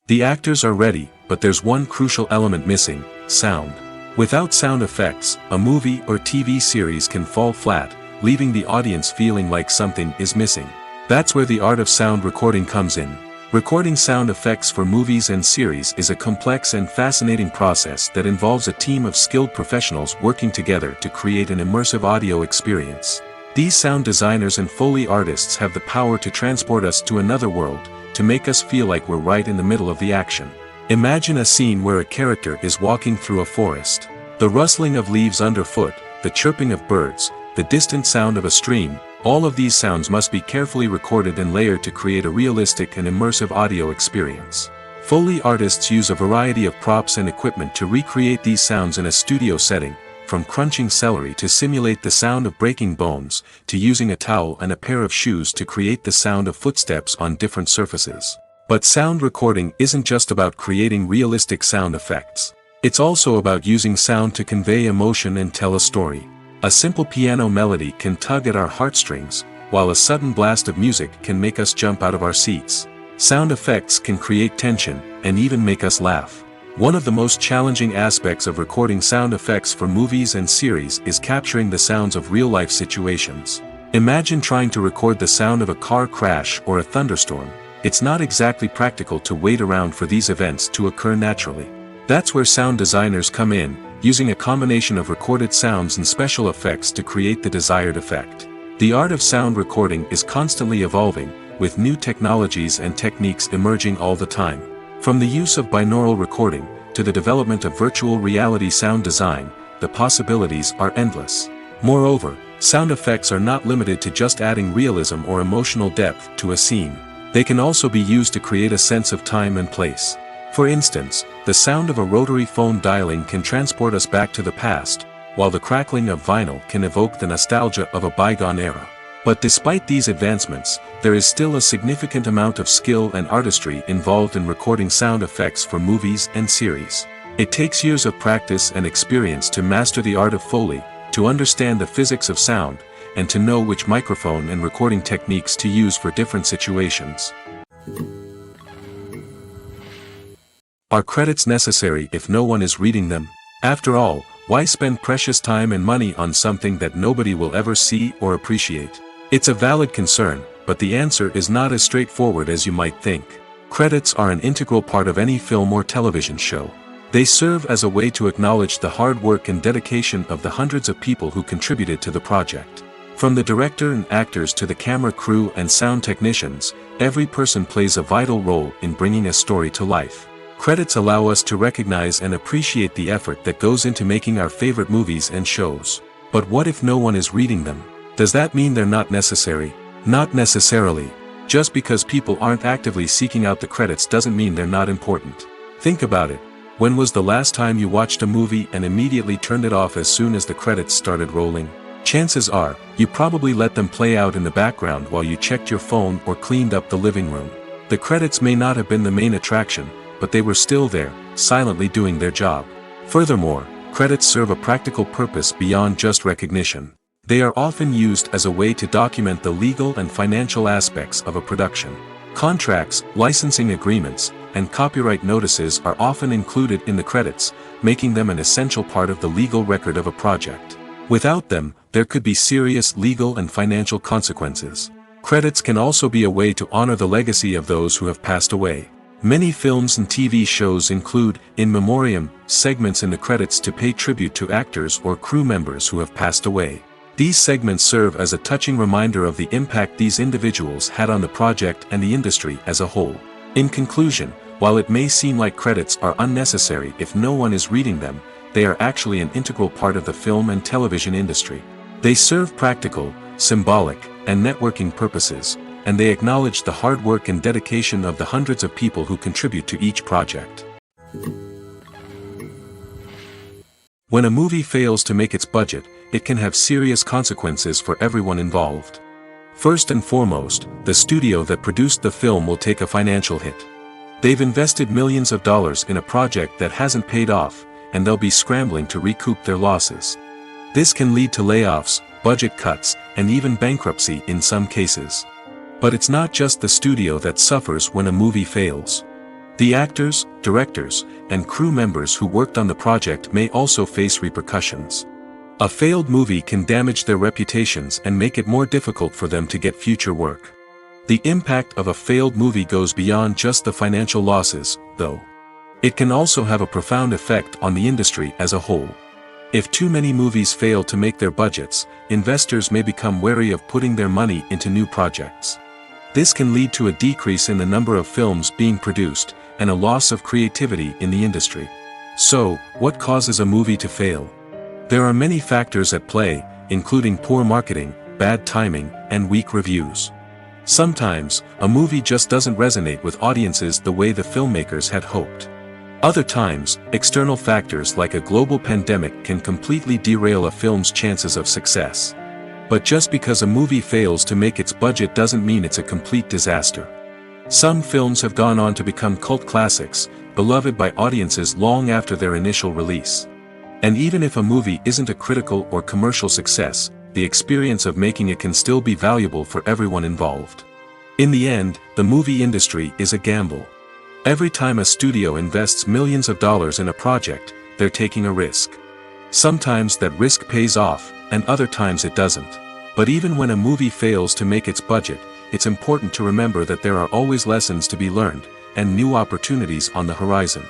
The actors are ready, but there's one crucial element missing: sound. Without sound effects, a movie or TV series can fall flat, leaving the audience feeling like something is missing. That's where the art of sound recording comes in. Recording sound effects for movies and series is a complex and fascinating process that involves a team of skilled professionals working together to create an immersive audio experience. These sound designers and Foley artists have the power to transport us to another world, to make us feel like we're right in the middle of the action. Imagine a scene where a character is walking through a forest. The rustling of leaves underfoot, the chirping of birds, the distant sound of a stream, all of these sounds must be carefully recorded and layered to create a realistic and immersive audio experience. Foley artists use a variety of props and equipment to recreate these sounds in a studio setting, from crunching celery to simulate the sound of breaking bones, to using a towel and a pair of shoes to create the sound of footsteps on different surfaces. But sound recording isn't just about creating realistic sound effects. It's also about using sound to convey emotion and tell a story. A simple piano melody can tug at our heartstrings, while a sudden blast of music can make us jump out of our seats. Sound effects can create tension, and even make us laugh. One of the most challenging aspects of recording sound effects for movies and series is capturing the sounds of real-life situations. Imagine trying to record the sound of a car crash or a thunderstorm. It's not exactly practical to wait around for these events to occur naturally. That's where sound designers come in, using a combination of recorded sounds and special effects to create the desired effect. The art of sound recording is constantly evolving, with new technologies and techniques emerging all the time. From the use of binaural recording, to the development of virtual reality sound design, the possibilities are endless. Moreover, sound effects are not limited to just adding realism or emotional depth to a scene. They can also be used to create a sense of time and place. For instance, the sound of a rotary phone dialing can transport us back to the past, while the crackling of vinyl can evoke the nostalgia of a bygone era. But despite these advancements, there is still a significant amount of skill and artistry involved in recording sound effects for movies and series. It takes years of practice and experience to master the art of Foley, to understand the physics of sound, and to know which microphone and recording techniques to use for different situations. Are credits necessary if no one is reading them? After all, Why spend precious time and money on something that nobody will ever see or appreciate? It's a valid concern, but the answer is not as straightforward as you might think. Credits are an integral part of any film or television show. They serve as a way to acknowledge the hard work and dedication of the hundreds of people who contributed to the project. From the director and actors to the camera crew and sound technicians, every person plays a vital role in bringing a story to life. Credits allow us to recognize and appreciate the effort that goes into making our favorite movies and shows. But what if no one is reading them? Does that mean they're not necessary? Not necessarily. Just because people aren't actively seeking out the credits doesn't mean they're not important. Think about it. When was the last time you watched a movie and immediately turned it off as soon as the credits started rolling? Chances are, you probably let them play out in the background while you checked your phone or cleaned up the living room. The credits may not have been the main attraction, but they were still there, silently doing their job. Furthermore, credits serve a practical purpose beyond just recognition. They are often used as a way to document the legal and financial aspects of a production. Contracts, licensing agreements, and copyright notices are often included in the credits, making them an essential part of the legal record of a project. Without them, there could be serious legal and financial consequences. Credits can also be a way to honor the legacy of those who have passed away. Many films and TV shows include, in memoriam, segments in the credits to pay tribute to actors or crew members who have passed away. These segments serve as a touching reminder of the impact these individuals had on the project and the industry as a whole. In conclusion, while it may seem like credits are unnecessary if no one is reading them, they are actually an integral part of the film and television industry. They serve practical, symbolic, and networking purposes, and they acknowledge the hard work and dedication of the hundreds of people who contribute to each project. When a movie fails to make its budget, it can have serious consequences for everyone involved. First and foremost, the studio that produced the film will take a financial hit. They've invested millions of dollars in a project that hasn't paid off, and they'll be scrambling to recoup their losses. This can lead to layoffs, budget cuts, and even bankruptcy in some cases. But it's not just the studio that suffers when a movie fails. The actors, directors, and crew members who worked on the project may also face repercussions. A failed movie can damage their reputations and make it more difficult for them to get future work. The impact of a failed movie goes beyond just the financial losses, though. It can also have a profound effect on the industry as a whole. If too many movies fail to make their budgets, investors may become wary of putting their money into new projects. This can lead to a decrease in the number of films being produced, and a loss of creativity in the industry. So, what causes a movie to fail? There are many factors at play, including poor marketing, bad timing, and weak reviews. Sometimes, a movie just doesn't resonate with audiences the way the filmmakers had hoped. Other times, external factors like a global pandemic can completely derail a film's chances of success. But just because a movie fails to make its budget doesn't mean it's a complete disaster. Some films have gone on to become cult classics, beloved by audiences long after their initial release. And even if a movie isn't a critical or commercial success, the experience of making it can still be valuable for everyone involved. In the end, the movie industry is a gamble. Every time a studio invests millions of dollars in a project, they're taking a risk. Sometimes that risk pays off, and other times it doesn't. But even when a movie fails to make its budget, it's important to remember that there are always lessons to be learned, and new opportunities on the horizon.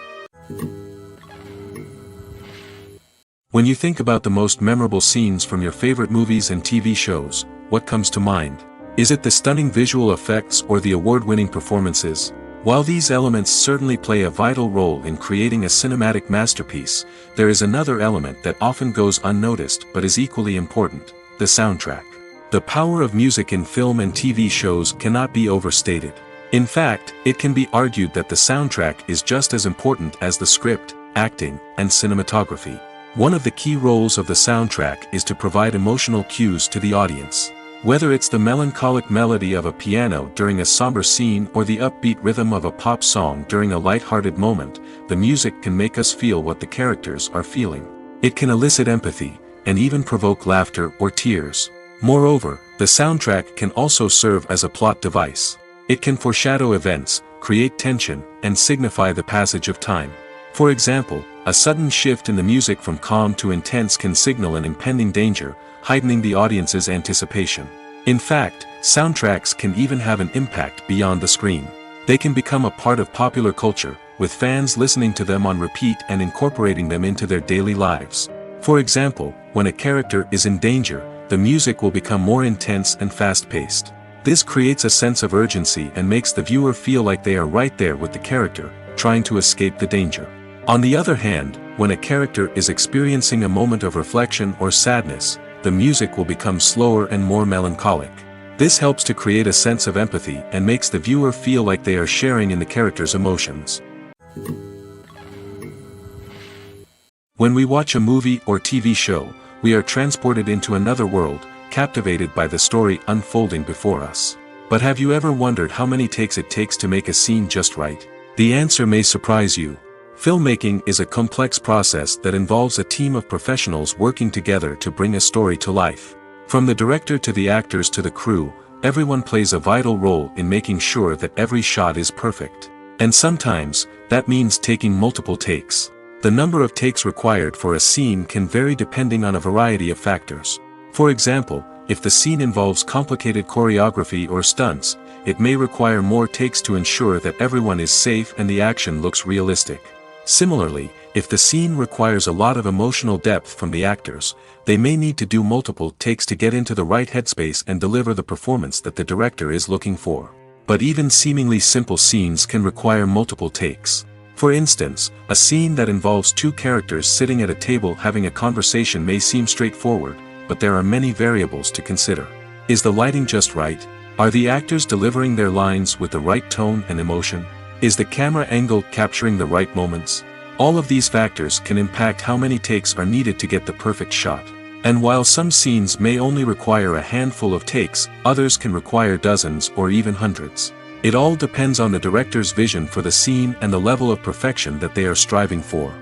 When you think about the most memorable scenes from your favorite movies and TV shows, what comes to mind? Is it the stunning visual effects or the award-winning performances? While these elements certainly play a vital role in creating a cinematic masterpiece, there is another element that often goes unnoticed but is equally important: the soundtrack. The power of music in film and TV shows cannot be overstated. In fact, it can be argued that the soundtrack is just as important as the script, acting, and cinematography. One of the key roles of the soundtrack is to provide emotional cues to the audience. Whether it's the melancholic melody of a piano during a somber scene or the upbeat rhythm of a pop song during a light-hearted moment, the music can make us feel what the characters are feeling. It can elicit empathy, and even provoke laughter or tears. Moreover, the soundtrack can also serve as a plot device. It can foreshadow events, create tension, and signify the passage of time. For example, A sudden shift in the music from calm to intense can signal an impending danger, heightening the audience's anticipation. In fact, soundtracks can even have an impact beyond the screen. They can become a part of popular culture, with fans listening to them on repeat and incorporating them into their daily lives. For example, when a character is in danger, the music will become more intense and fast-paced. This creates a sense of urgency and makes the viewer feel like they are right there with the character, trying to escape the danger. On the other hand, when a character is experiencing a moment of reflection or sadness, the music will become slower and more melancholic. This helps to create a sense of empathy and makes the viewer feel like they are sharing in the character's emotions. When we watch a movie or TV show, we are transported into another world, captivated by the story unfolding before us. But have you ever wondered how many takes it takes to make a scene just right? The answer may surprise you. Filmmaking is a complex process that involves a team of professionals working together to bring a story to life. From the director to the actors to the crew, everyone plays a vital role in making sure that every shot is perfect. And sometimes, that means taking multiple takes. The number of takes required for a scene can vary depending on a variety of factors. For example, if the scene involves complicated choreography or stunts, it may require more takes to ensure that everyone is safe and the action looks realistic. Similarly, if the scene requires a lot of emotional depth from the actors, they may need to do multiple takes to get into the right headspace and deliver the performance that the director is looking for. But even seemingly simple scenes can require multiple takes. For instance, a scene that involves two characters sitting at a table having a conversation may seem straightforward, but there are many variables to consider. Is the lighting just right? Are the actors delivering their lines with the right tone and emotion? Is the camera angle capturing the right moments? All of these factors can impact how many takes are needed to get the perfect shot. And while some scenes may only require a handful of takes, others can require dozens or even hundreds. It all depends on the director's vision for the scene and the level of perfection that they are striving for.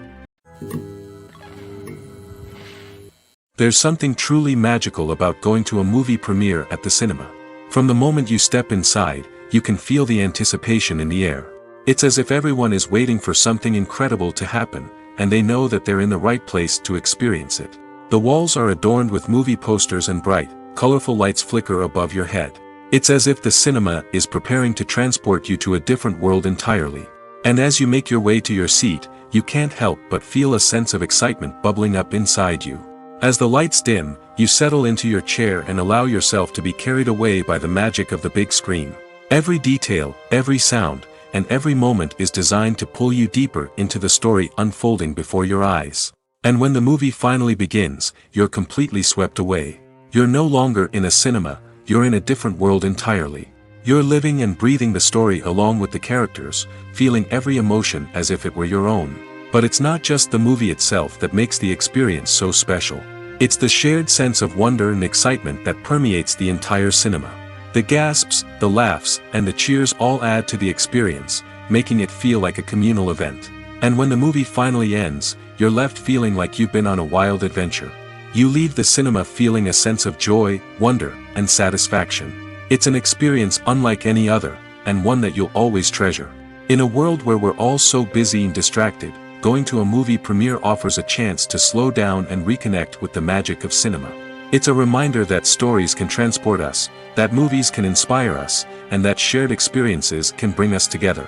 There's something truly magical about going to a movie premiere at the cinema. From the moment you step inside, you can feel the anticipation in the air. It's as if everyone is waiting for something incredible to happen, and they know that they're in the right place to experience it. The walls are adorned with movie posters and bright, colorful lights flicker above your head. It's as if the cinema is preparing to transport you to a different world entirely. And as you make your way to your seat, you can't help but feel a sense of excitement bubbling up inside you. As the lights dim, you settle into your chair and allow yourself to be carried away by the magic of the big screen. Every detail, every sound, and every moment is designed to pull you deeper into the story unfolding before your eyes. And when the movie finally begins, you're completely swept away. You're no longer in a cinema, you're in a different world entirely. You're living and breathing the story along with the characters, feeling every emotion as if it were your own. But it's not just the movie itself that makes the experience so special. It's the shared sense of wonder and excitement that permeates the entire cinema. The gasps, the laughs, and the cheers all add to the experience, making it feel like a communal event. And when the movie finally ends, you're left feeling like you've been on a wild adventure. You leave the cinema feeling a sense of joy, wonder, and satisfaction. It's an experience unlike any other, and one that you'll always treasure. In a world where we're all so busy and distracted, going to a movie premiere offers a chance to slow down and reconnect with the magic of cinema. It's a reminder that stories can transport us, that movies can inspire us, and that shared experiences can bring us together.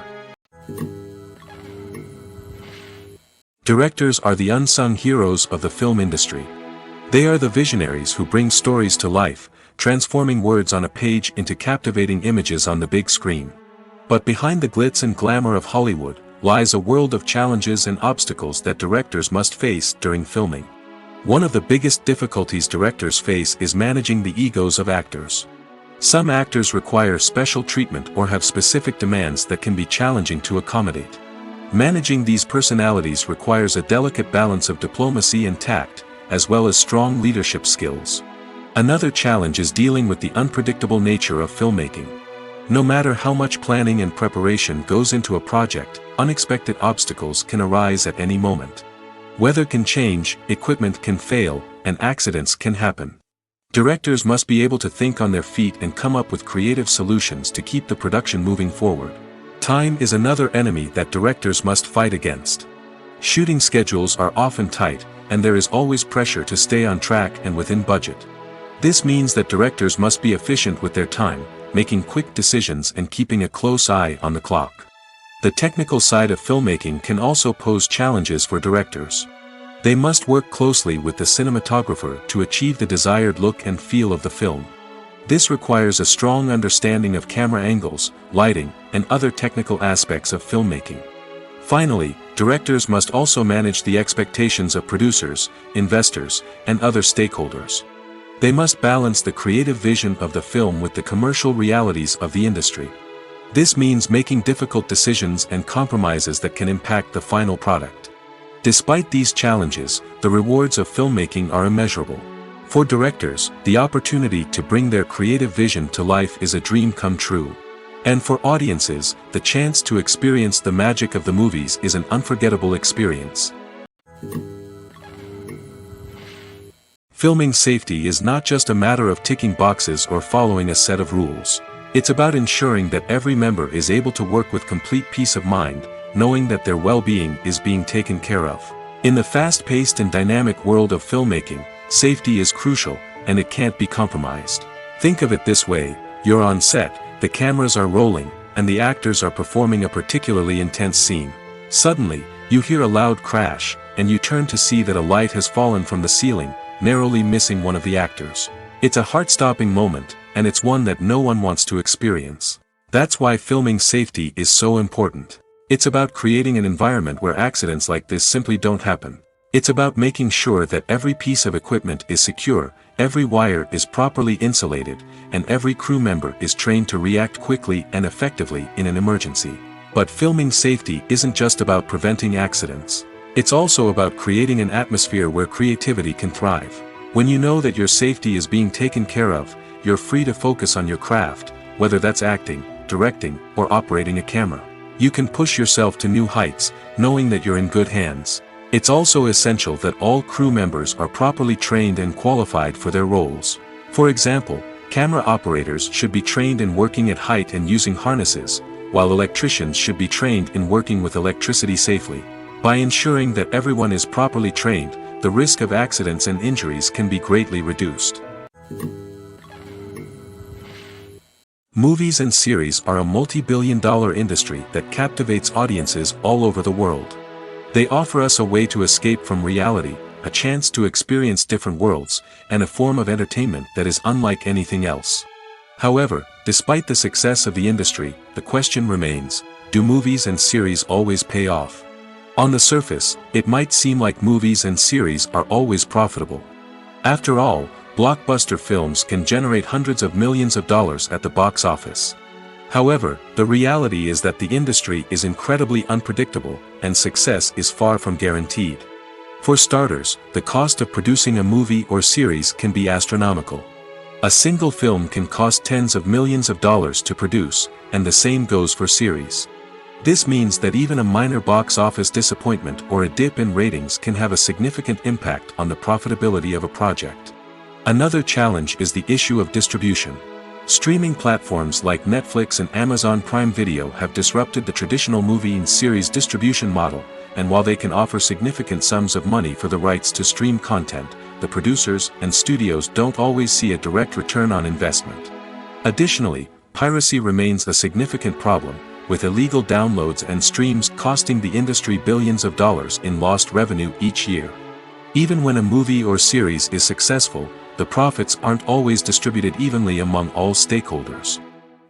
Directors are the unsung heroes of the film industry. They are the visionaries who bring stories to life, transforming words on a page into captivating images on the big screen. But behind the glitz and glamour of Hollywood, lies a world of challenges and obstacles that directors must face during filming. One of the biggest difficulties directors face is managing the egos of actors. Some actors require special treatment or have specific demands that can be challenging to accommodate. Managing these personalities requires a delicate balance of diplomacy and tact, as well as strong leadership skills. Another challenge is dealing with the unpredictable nature of filmmaking. No matter how much planning and preparation goes into a project, unexpected obstacles can arise at any moment. Weather can change, equipment can fail, and accidents can happen. Directors must be able to think on their feet and come up with creative solutions to keep the production moving forward. Time is another enemy that directors must fight against. Shooting schedules are often tight, and there is always pressure to stay on track and within budget. This means that directors must be efficient with their time, making quick decisions and keeping a close eye on the clock. The technical side of filmmaking can also pose challenges for directors. They must work closely with the cinematographer to achieve the desired look and feel of the film. This requires a strong understanding of camera angles, lighting, and other technical aspects of filmmaking. Finally, directors must also manage the expectations of producers, investors, and other stakeholders. They must balance the creative vision of the film with the commercial realities of the industry. This means making difficult decisions and compromises that can impact the final product. Despite these challenges, the rewards of filmmaking are immeasurable. For directors, the opportunity to bring their creative vision to life is a dream come true. And for audiences, the chance to experience the magic of the movies is an unforgettable experience. Filming safety is not just a matter of ticking boxes or following a set of rules. It's about ensuring that every member is able to work with complete peace of mind, knowing that their well-being is being taken care of. In the fast-paced and dynamic world of filmmaking, safety is crucial, and it can't be compromised. Think of it this way: you're on set, the cameras are rolling, and the actors are performing a particularly intense scene. Suddenly, you hear a loud crash, and you turn to see that a light has fallen from the ceiling, narrowly missing one of the actors. It's a heart-stopping moment, and it's one that no one wants to experience. That's why filming safety is so important. It's about creating an environment where accidents like this simply don't happen. It's about making sure that every piece of equipment is secure, every wire is properly insulated, and every crew member is trained to react quickly and effectively in an emergency. But filming safety isn't just about preventing accidents. It's also about creating an atmosphere where creativity can thrive. When you know that your safety is being taken care of, you're free to focus on your craft, whether that's acting, directing, or operating a camera. You can push yourself to new heights, knowing that you're in good hands. It's also essential that all crew members are properly trained and qualified for their roles. For example, camera operators should be trained in working at height and using harnesses, while electricians should be trained in working with electricity safely. By ensuring that everyone is properly trained, the risk of accidents and injuries can be greatly reduced. Movies and series are a multi-billion-dollar industry that captivates audiences all over the world. They offer us a way to escape from reality, a chance to experience different worlds, and a form of entertainment that is unlike anything else. However, despite the success of the industry, the question remains: do movies and series always pay off? On the surface, it might seem like movies and series are always profitable. After all, blockbuster films can generate hundreds of millions of dollars at the box office. However, the reality is that the industry is incredibly unpredictable, and success is far from guaranteed. For starters, the cost of producing a movie or series can be astronomical. A single film can cost tens of millions of dollars to produce, and the same goes for series. This means that even a minor box office disappointment or a dip in ratings can have a significant impact on the profitability of a project. Another challenge is the issue of distribution. Streaming platforms like Netflix and Amazon Prime Video have disrupted the traditional movie and series distribution model, and while they can offer significant sums of money for the rights to stream content, the producers and studios don't always see a direct return on investment. Additionally, piracy remains a significant problem, with illegal downloads and streams costing the industry billions of dollars in lost revenue each year. Even when a movie or series is successful, the profits aren't always distributed evenly among all stakeholders.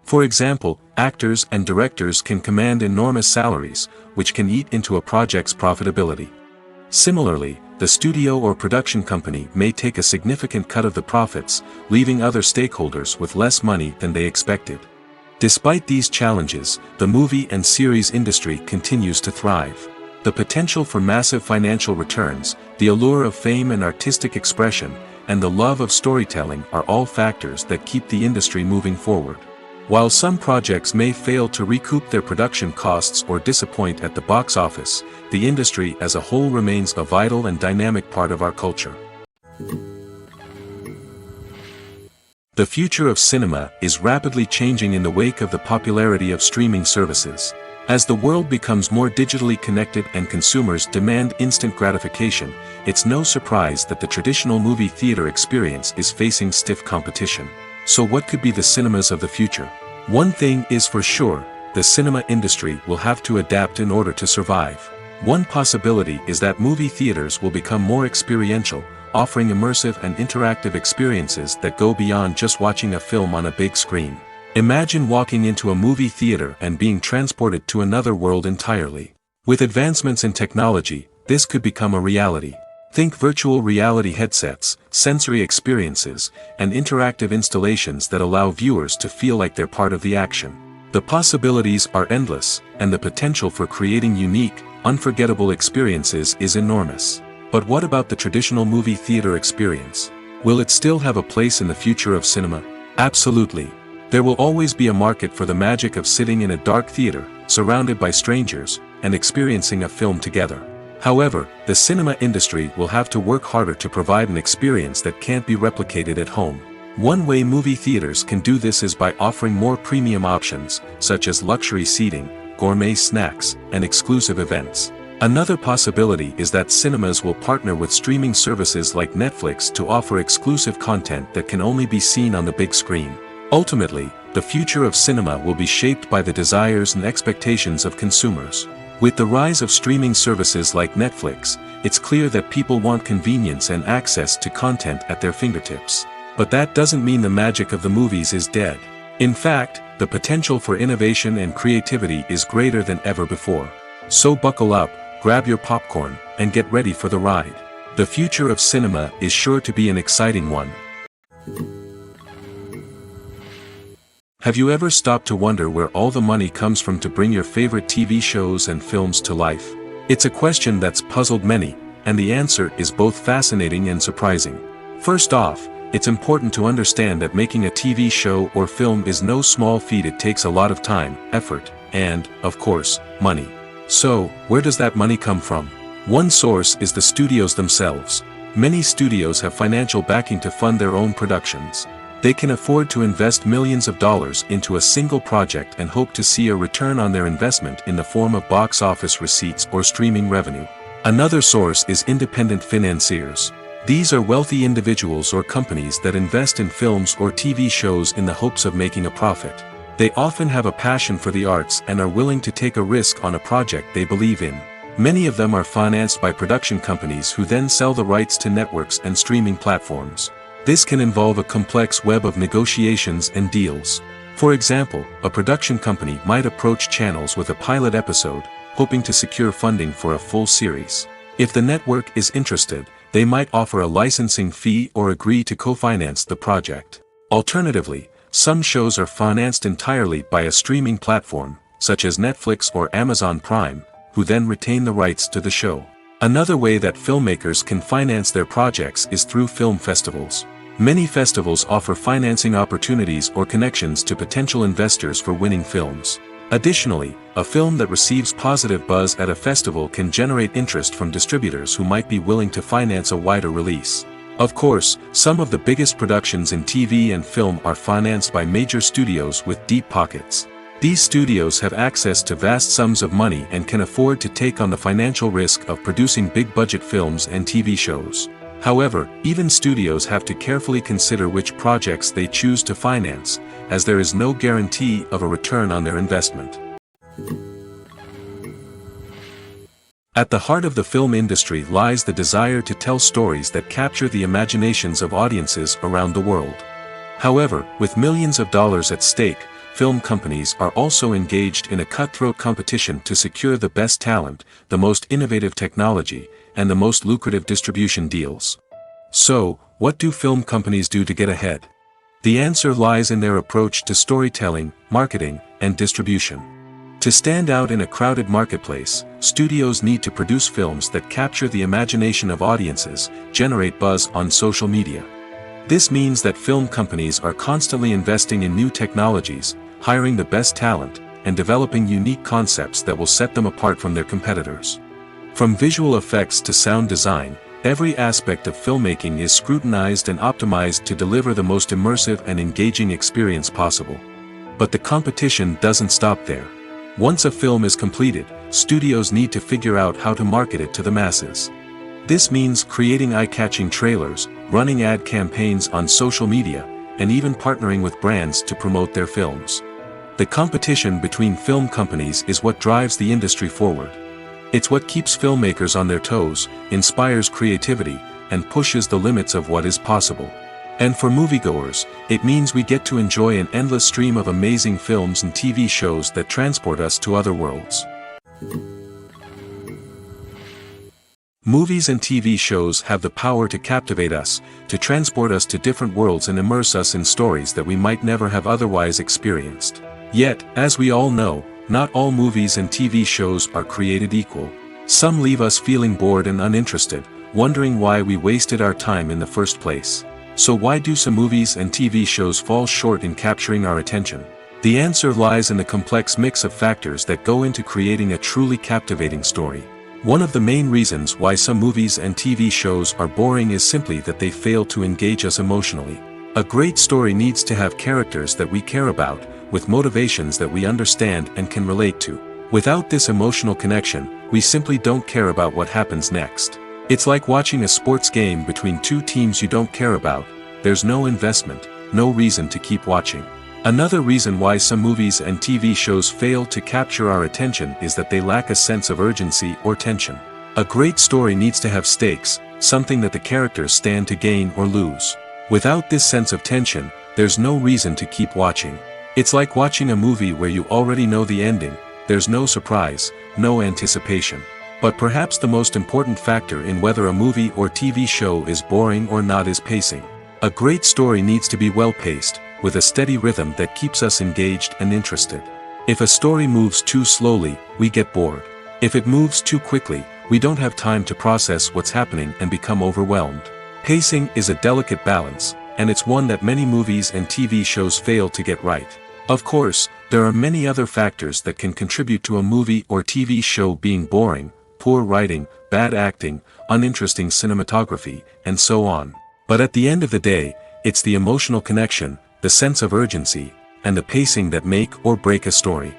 For example, actors and directors can command enormous salaries, which can eat into a project's profitability. Similarly, the studio or production company may take a significant cut of the profits, leaving other stakeholders with less money than they expected. Despite these challenges, the movie and series industry continues to thrive. The potential for massive financial returns, the allure of fame and artistic expression, and the love of storytelling are all factors that keep the industry moving forward. While some projects may fail to recoup their production costs or disappoint at the box office, the industry as a whole remains a vital and dynamic part of our culture. The future of cinema is rapidly changing in the wake of the popularity of streaming services. As the world becomes more digitally connected and consumers demand instant gratification, it's no surprise that the traditional movie theater experience is facing stiff competition. So what could be the cinemas of the future? One thing is for sure, the cinema industry will have to adapt in order to survive. One possibility is that movie theaters will become more experiential, offering immersive and interactive experiences that go beyond just watching a film on a big screen. Imagine walking into a movie theater and being transported to another world entirely. With advancements in technology, this could become a reality. Think virtual reality headsets, sensory experiences, and interactive installations that allow viewers to feel like they're part of the action. The possibilities are endless, and the potential for creating unique, unforgettable experiences is enormous. But what about the traditional movie theater experience? Will it still have a place in the future of cinema? Absolutely. There will always be a market for the magic of sitting in a dark theater, surrounded by strangers, and experiencing a film together. However, the cinema industry will have to work harder to provide an experience that can't be replicated at home. One way movie theaters can do this is by offering more premium options, such as luxury seating, gourmet snacks, and exclusive events. Another possibility is that cinemas will partner with streaming services like Netflix to offer exclusive content that can only be seen on the big screen. Ultimately, the future of cinema will be shaped by the desires and expectations of consumers. With the rise of streaming services like Netflix, it's clear that people want convenience and access to content at their fingertips. But that doesn't mean the magic of the movies is dead. In fact, the potential for innovation and creativity is greater than ever before. So buckle up, grab your popcorn, and get ready for the ride. The future of cinema is sure to be an exciting one. Have you ever stopped to wonder where all the money comes from to bring your favorite TV shows and films to life? It's a question that's puzzled many, and the answer is both fascinating and surprising. First off, it's important to understand that making a TV show or film is no small feat. It takes a lot of time, effort, and, of course, money. So, where does that money come from? One source is the studios themselves. Many studios have financial backing to fund their own productions. They can afford to invest millions of dollars into a single project and hope to see a return on their investment in the form of box office receipts or streaming revenue. Another source is independent financiers. These are wealthy individuals or companies that invest in films or TV shows in the hopes of making a profit. They often have a passion for the arts and are willing to take a risk on a project they believe in. Many of them are financed by production companies who then sell the rights to networks and streaming platforms. This can involve a complex web of negotiations and deals. For example, a production company might approach channels with a pilot episode, hoping to secure funding for a full series. If the network is interested, they might offer a licensing fee or agree to co-finance the project. Alternatively, some shows are financed entirely by a streaming platform, such as Netflix or Amazon Prime, who then retain the rights to the show. Another way that filmmakers can finance their projects is through film festivals. Many festivals offer financing opportunities or connections to potential investors for winning films. Additionally, a film that receives positive buzz at a festival can generate interest from distributors who might be willing to finance a wider release. Of course, some of the biggest productions in TV and film are financed by major studios with deep pockets. These studios have access to vast sums of money and can afford to take on the financial risk of producing big-budget films and TV shows. However, even studios have to carefully consider which projects they choose to finance, as there is no guarantee of a return on their investment. At the heart of the film industry lies the desire to tell stories that capture the imaginations of audiences around the world. However, with millions of dollars at stake, film companies are also engaged in a cutthroat competition to secure the best talent, the most innovative technology, and the most lucrative distribution deals. So, what do film companies do to get ahead? The answer lies in their approach to storytelling, marketing, and distribution. To stand out in a crowded marketplace, studios need to produce films that capture the imagination of audiences, generate buzz on social media. This means that film companies are constantly investing in new technologies, hiring the best talent, and developing unique concepts that will set them apart from their competitors. From visual effects to sound design, every aspect of filmmaking is scrutinized and optimized to deliver the most immersive and engaging experience possible. But the competition doesn't stop there. Once a film is completed, studios need to figure out how to market it to the masses. This means creating eye-catching trailers, running ad campaigns on social media, and even partnering with brands to promote their films. The competition between film companies is what drives the industry forward. It's what keeps filmmakers on their toes, inspires creativity, and pushes the limits of what is possible. And for moviegoers, it means we get to enjoy an endless stream of amazing films and TV shows that transport us to other worlds. Movies and TV shows have the power to captivate us, to transport us to different worlds and immerse us in stories that we might never have otherwise experienced. Yet, as we all know, not all movies and TV shows are created equal. Some leave us feeling bored and uninterested, wondering why we wasted our time in the first place. So why do some movies and TV shows fall short in capturing our attention? The answer lies in the complex mix of factors that go into creating a truly captivating story. One of the main reasons why some movies and TV shows are boring is simply that they fail to engage us emotionally. A great story needs to have characters that we care about, with motivations that we understand and can relate to. Without this emotional connection, we simply don't care about what happens next. It's like watching a sports game between two teams you don't care about. There's no investment, no reason to keep watching. Another reason why some movies and TV shows fail to capture our attention is that they lack a sense of urgency or tension. A great story needs to have stakes, something that the characters stand to gain or lose. Without this sense of tension, there's no reason to keep watching. It's like watching a movie where you already know the ending. There's no surprise, no anticipation. But perhaps the most important factor in whether a movie or TV show is boring or not is pacing. A great story needs to be well-paced, with a steady rhythm that keeps us engaged and interested. If a story moves too slowly, we get bored. If it moves too quickly, we don't have time to process what's happening and become overwhelmed. Pacing is a delicate balance, and it's one that many movies and TV shows fail to get right. Of course, there are many other factors that can contribute to a movie or TV show being boring: poor writing, bad acting, uninteresting cinematography, and so on. But at the end of the day, it's the emotional connection, the sense of urgency, and the pacing that make or break a story.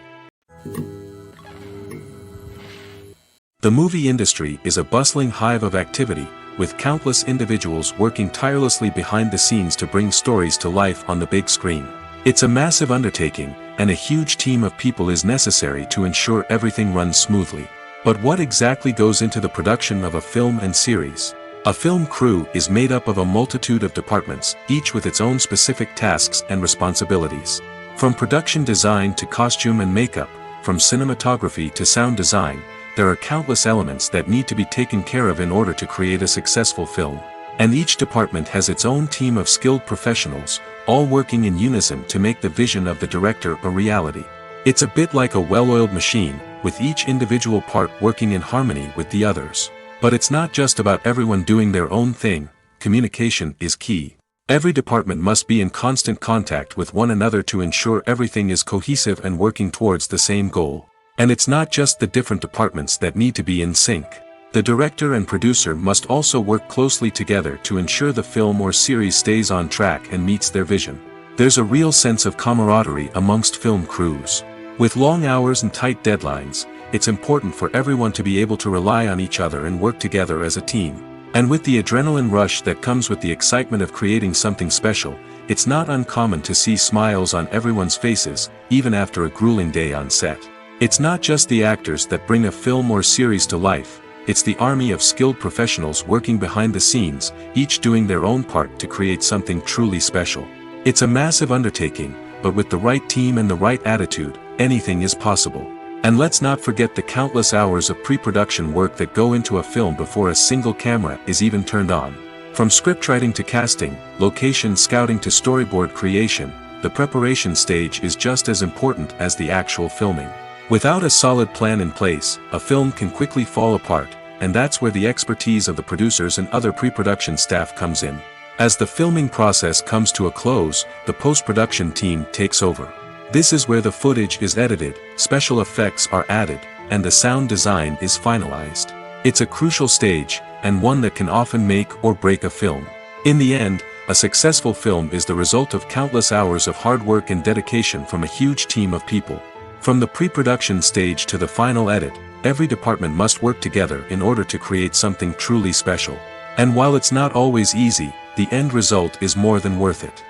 The movie industry is a bustling hive of activity, with countless individuals working tirelessly behind the scenes to bring stories to life on the big screen. It's a massive undertaking, and a huge team of people is necessary to ensure everything runs smoothly. But what exactly goes into the production of a film and series? A film crew is made up of a multitude of departments, each with its own specific tasks and responsibilities. From production design to costume and makeup, from cinematography to sound design, there are countless elements that need to be taken care of in order to create a successful film. And each department has its own team of skilled professionals, all working in unison to make the vision of the director a reality. It's a bit like a well-oiled machine, with each individual part working in harmony with the others. But it's not just about everyone doing their own thing. Communication is key. Every department must be in constant contact with one another to ensure everything is cohesive and working towards the same goal. And it's not just the different departments that need to be in sync. The director and producer must also work closely together to ensure the film or series stays on track and meets their vision. There's a real sense of camaraderie amongst film crews. With long hours and tight deadlines, it's important for everyone to be able to rely on each other and work together as a team. And with the adrenaline rush that comes with the excitement of creating something special, it's not uncommon to see smiles on everyone's faces, even after a grueling day on set. It's not just the actors that bring a film or series to life, it's the army of skilled professionals working behind the scenes, each doing their own part to create something truly special. It's a massive undertaking, but with the right team and the right attitude, anything is possible. And let's not forget the countless hours of pre-production work that go into a film before a single camera is even turned on. From scriptwriting to casting, location scouting to storyboard creation, the preparation stage is just as important as the actual filming. Without a solid plan in place, a film can quickly fall apart, and that's where the expertise of the producers and other pre-production staff comes in. As the filming process comes to a close, the post-production team takes over. This is where the footage is edited, special effects are added, and the sound design is finalized. It's a crucial stage, and one that can often make or break a film. In the end, a successful film is the result of countless hours of hard work and dedication from a huge team of people. From the pre-production stage to the final edit, every department must work together in order to create something truly special. And while it's not always easy, the end result is more than worth it.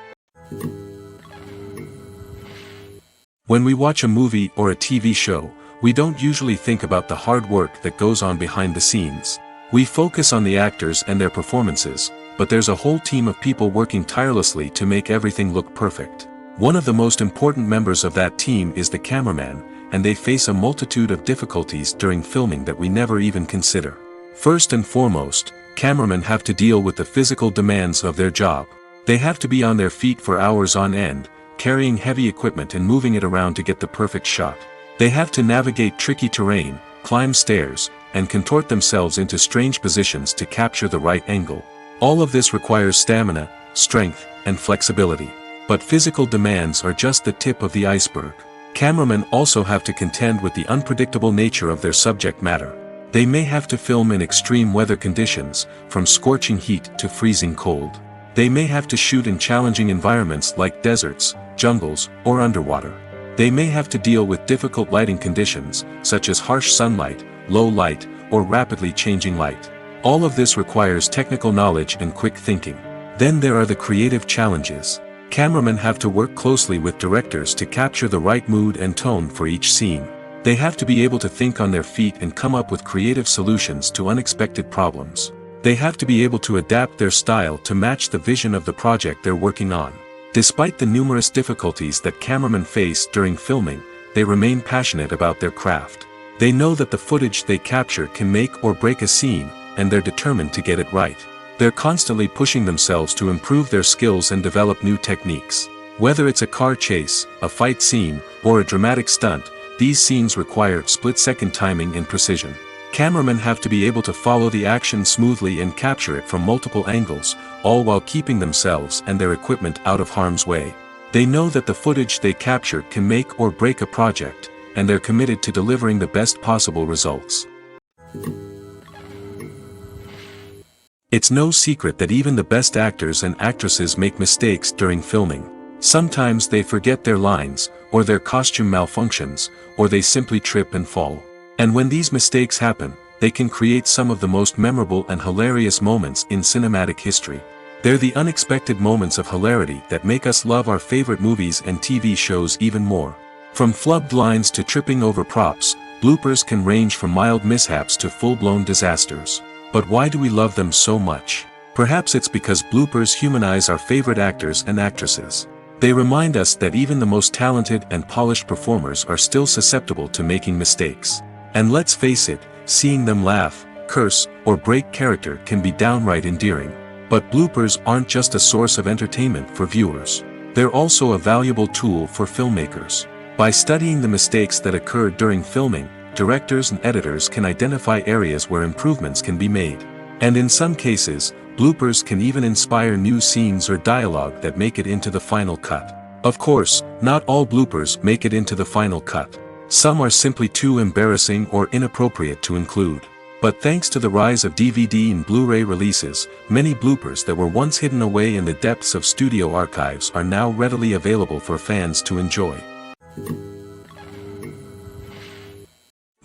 When we watch a movie or a TV show, we don't usually think about the hard work that goes on behind the scenes. We focus on the actors and their performances, but there's a whole team of people working tirelessly to make everything look perfect. One of the most important members of that team is the cameraman, and they face a multitude of difficulties during filming that we never even consider. First and foremost, cameramen have to deal with the physical demands of their job. They have to be on their feet for hours on end, carrying heavy equipment and moving it around to get the perfect shot. They have to navigate tricky terrain, climb stairs, and contort themselves into strange positions to capture the right angle. All of this requires stamina, strength, and flexibility. But physical demands are just the tip of the iceberg. Cameramen also have to contend with the unpredictable nature of their subject matter. They may have to film in extreme weather conditions, from scorching heat to freezing cold. They may have to shoot in challenging environments like deserts, jungles, or underwater. They may have to deal with difficult lighting conditions, such as harsh sunlight, low light, or rapidly changing light. All of this requires technical knowledge and quick thinking. Then there are the creative challenges. Cameramen have to work closely with directors to capture the right mood and tone for each scene. They have to be able to think on their feet and come up with creative solutions to unexpected problems. They have to be able to adapt their style to match the vision of the project they're working on. Despite the numerous difficulties that cameramen face during filming, they remain passionate about their craft. They know that the footage they capture can make or break a scene, and they're determined to get it right. They're constantly pushing themselves to improve their skills and develop new techniques. Whether it's a car chase, a fight scene, or a dramatic stunt, these scenes require split-second timing and precision. Cameramen have to be able to follow the action smoothly and capture it from multiple angles, all while keeping themselves and their equipment out of harm's way. They know that the footage they capture can make or break a project, and they're committed to delivering the best possible results. It's no secret that even the best actors and actresses make mistakes during filming. Sometimes they forget their lines, or their costume malfunctions, or they simply trip and fall. And when these mistakes happen, they can create some of the most memorable and hilarious moments in cinematic history. They're the unexpected moments of hilarity that make us love our favorite movies and TV shows even more. From flubbed lines to tripping over props, bloopers can range from mild mishaps to full-blown disasters. But why do we love them so much? Perhaps it's because bloopers humanize our favorite actors and actresses. They remind us that even the most talented and polished performers are still susceptible to making mistakes. And let's face it, seeing them laugh, curse, or break character can be downright endearing. But bloopers aren't just a source of entertainment for viewers. They're also a valuable tool for filmmakers. By studying the mistakes that occurred during filming, directors and editors can identify areas where improvements can be made. And in some cases, bloopers can even inspire new scenes or dialogue that make it into the final cut. Of course, not all bloopers make it into the final cut. Some are simply too embarrassing or inappropriate to include. But thanks to the rise of DVD and Blu-ray releases, many bloopers that were once hidden away in the depths of studio archives are now readily available for fans to enjoy.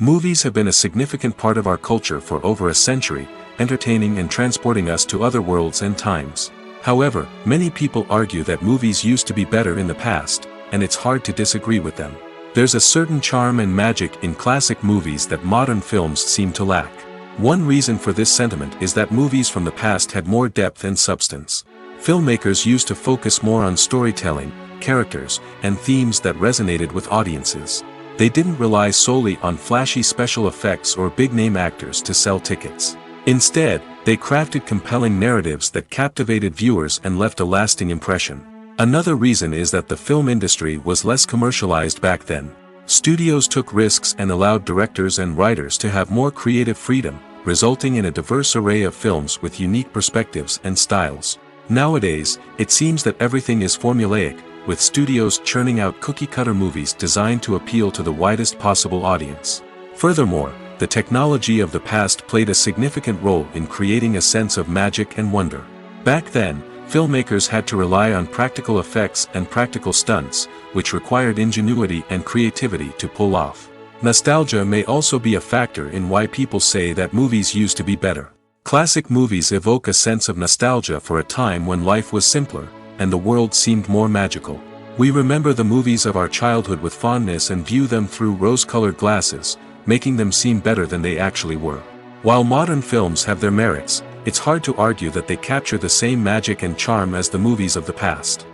Movies have been a significant part of our culture for over a century, entertaining and transporting us to other worlds and times. However, many people argue that movies used to be better in the past, and it's hard to disagree with them. There's a certain charm and magic in classic movies that modern films seem to lack. One reason for this sentiment is that movies from the past had more depth and substance. Filmmakers used to focus more on storytelling, characters, and themes that resonated with audiences. They didn't rely solely on flashy special effects or big-name actors to sell tickets. Instead, they crafted compelling narratives that captivated viewers and left a lasting impression. Another reason is that the film industry was less commercialized back then. Studios took risks and allowed directors and writers to have more creative freedom, resulting in a diverse array of films with unique perspectives and styles. Nowadays, it seems that everything is formulaic, with studios churning out cookie-cutter movies designed to appeal to the widest possible audience. Furthermore, the technology of the past played a significant role in creating a sense of magic and wonder. Back then, filmmakers had to rely on practical effects and practical stunts, which required ingenuity and creativity to pull off. Nostalgia may also be a factor in why people say that movies used to be better. Classic movies evoke a sense of nostalgia for a time when life was simpler, and the world seemed more magical. We remember the movies of our childhood with fondness and view them through rose-colored glasses, making them seem better than they actually were. While modern films have their merits, it's hard to argue that they capture the same magic and charm as the movies of the past.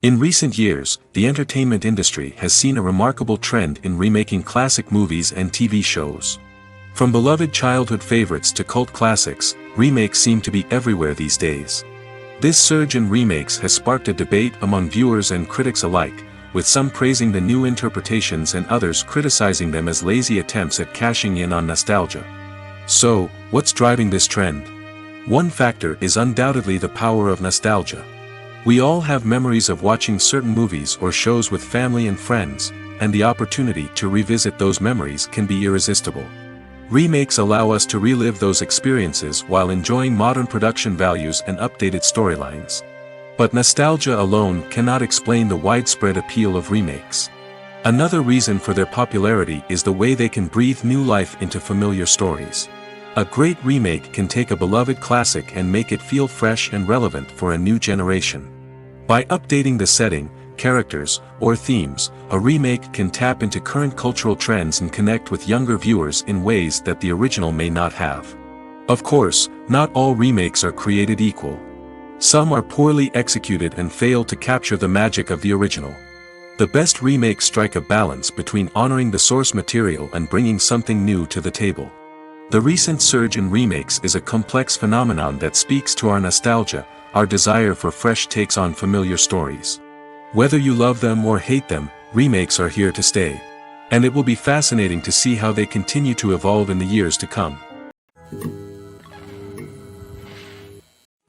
In recent years, the entertainment industry has seen a remarkable trend in remaking classic movies and TV shows. From beloved childhood favorites to cult classics, remakes seem to be everywhere these days. This surge in remakes has sparked a debate among viewers and critics alike, with some praising the new interpretations and others criticizing them as lazy attempts at cashing in on nostalgia. So, what's driving this trend? One factor is undoubtedly the power of nostalgia. We all have memories of watching certain movies or shows with family and friends, and the opportunity to revisit those memories can be irresistible. Remakes allow us to relive those experiences while enjoying modern production values and updated storylines. But nostalgia alone cannot explain the widespread appeal of remakes. Another reason for their popularity is the way they can breathe new life into familiar stories. A great remake can take a beloved classic and make it feel fresh and relevant for a new generation. By updating the setting, characters, or themes, a remake can tap into current cultural trends and connect with younger viewers in ways that the original may not have. Of course, not all remakes are created equal. Some are poorly executed and fail to capture the magic of the original. The best remakes strike a balance between honoring the source material and bringing something new to the table. The recent surge in remakes is a complex phenomenon that speaks to our nostalgia, our desire for fresh takes on familiar stories. Whether you love them or hate them, remakes are here to stay. And it will be fascinating to see how they continue to evolve in the years to come.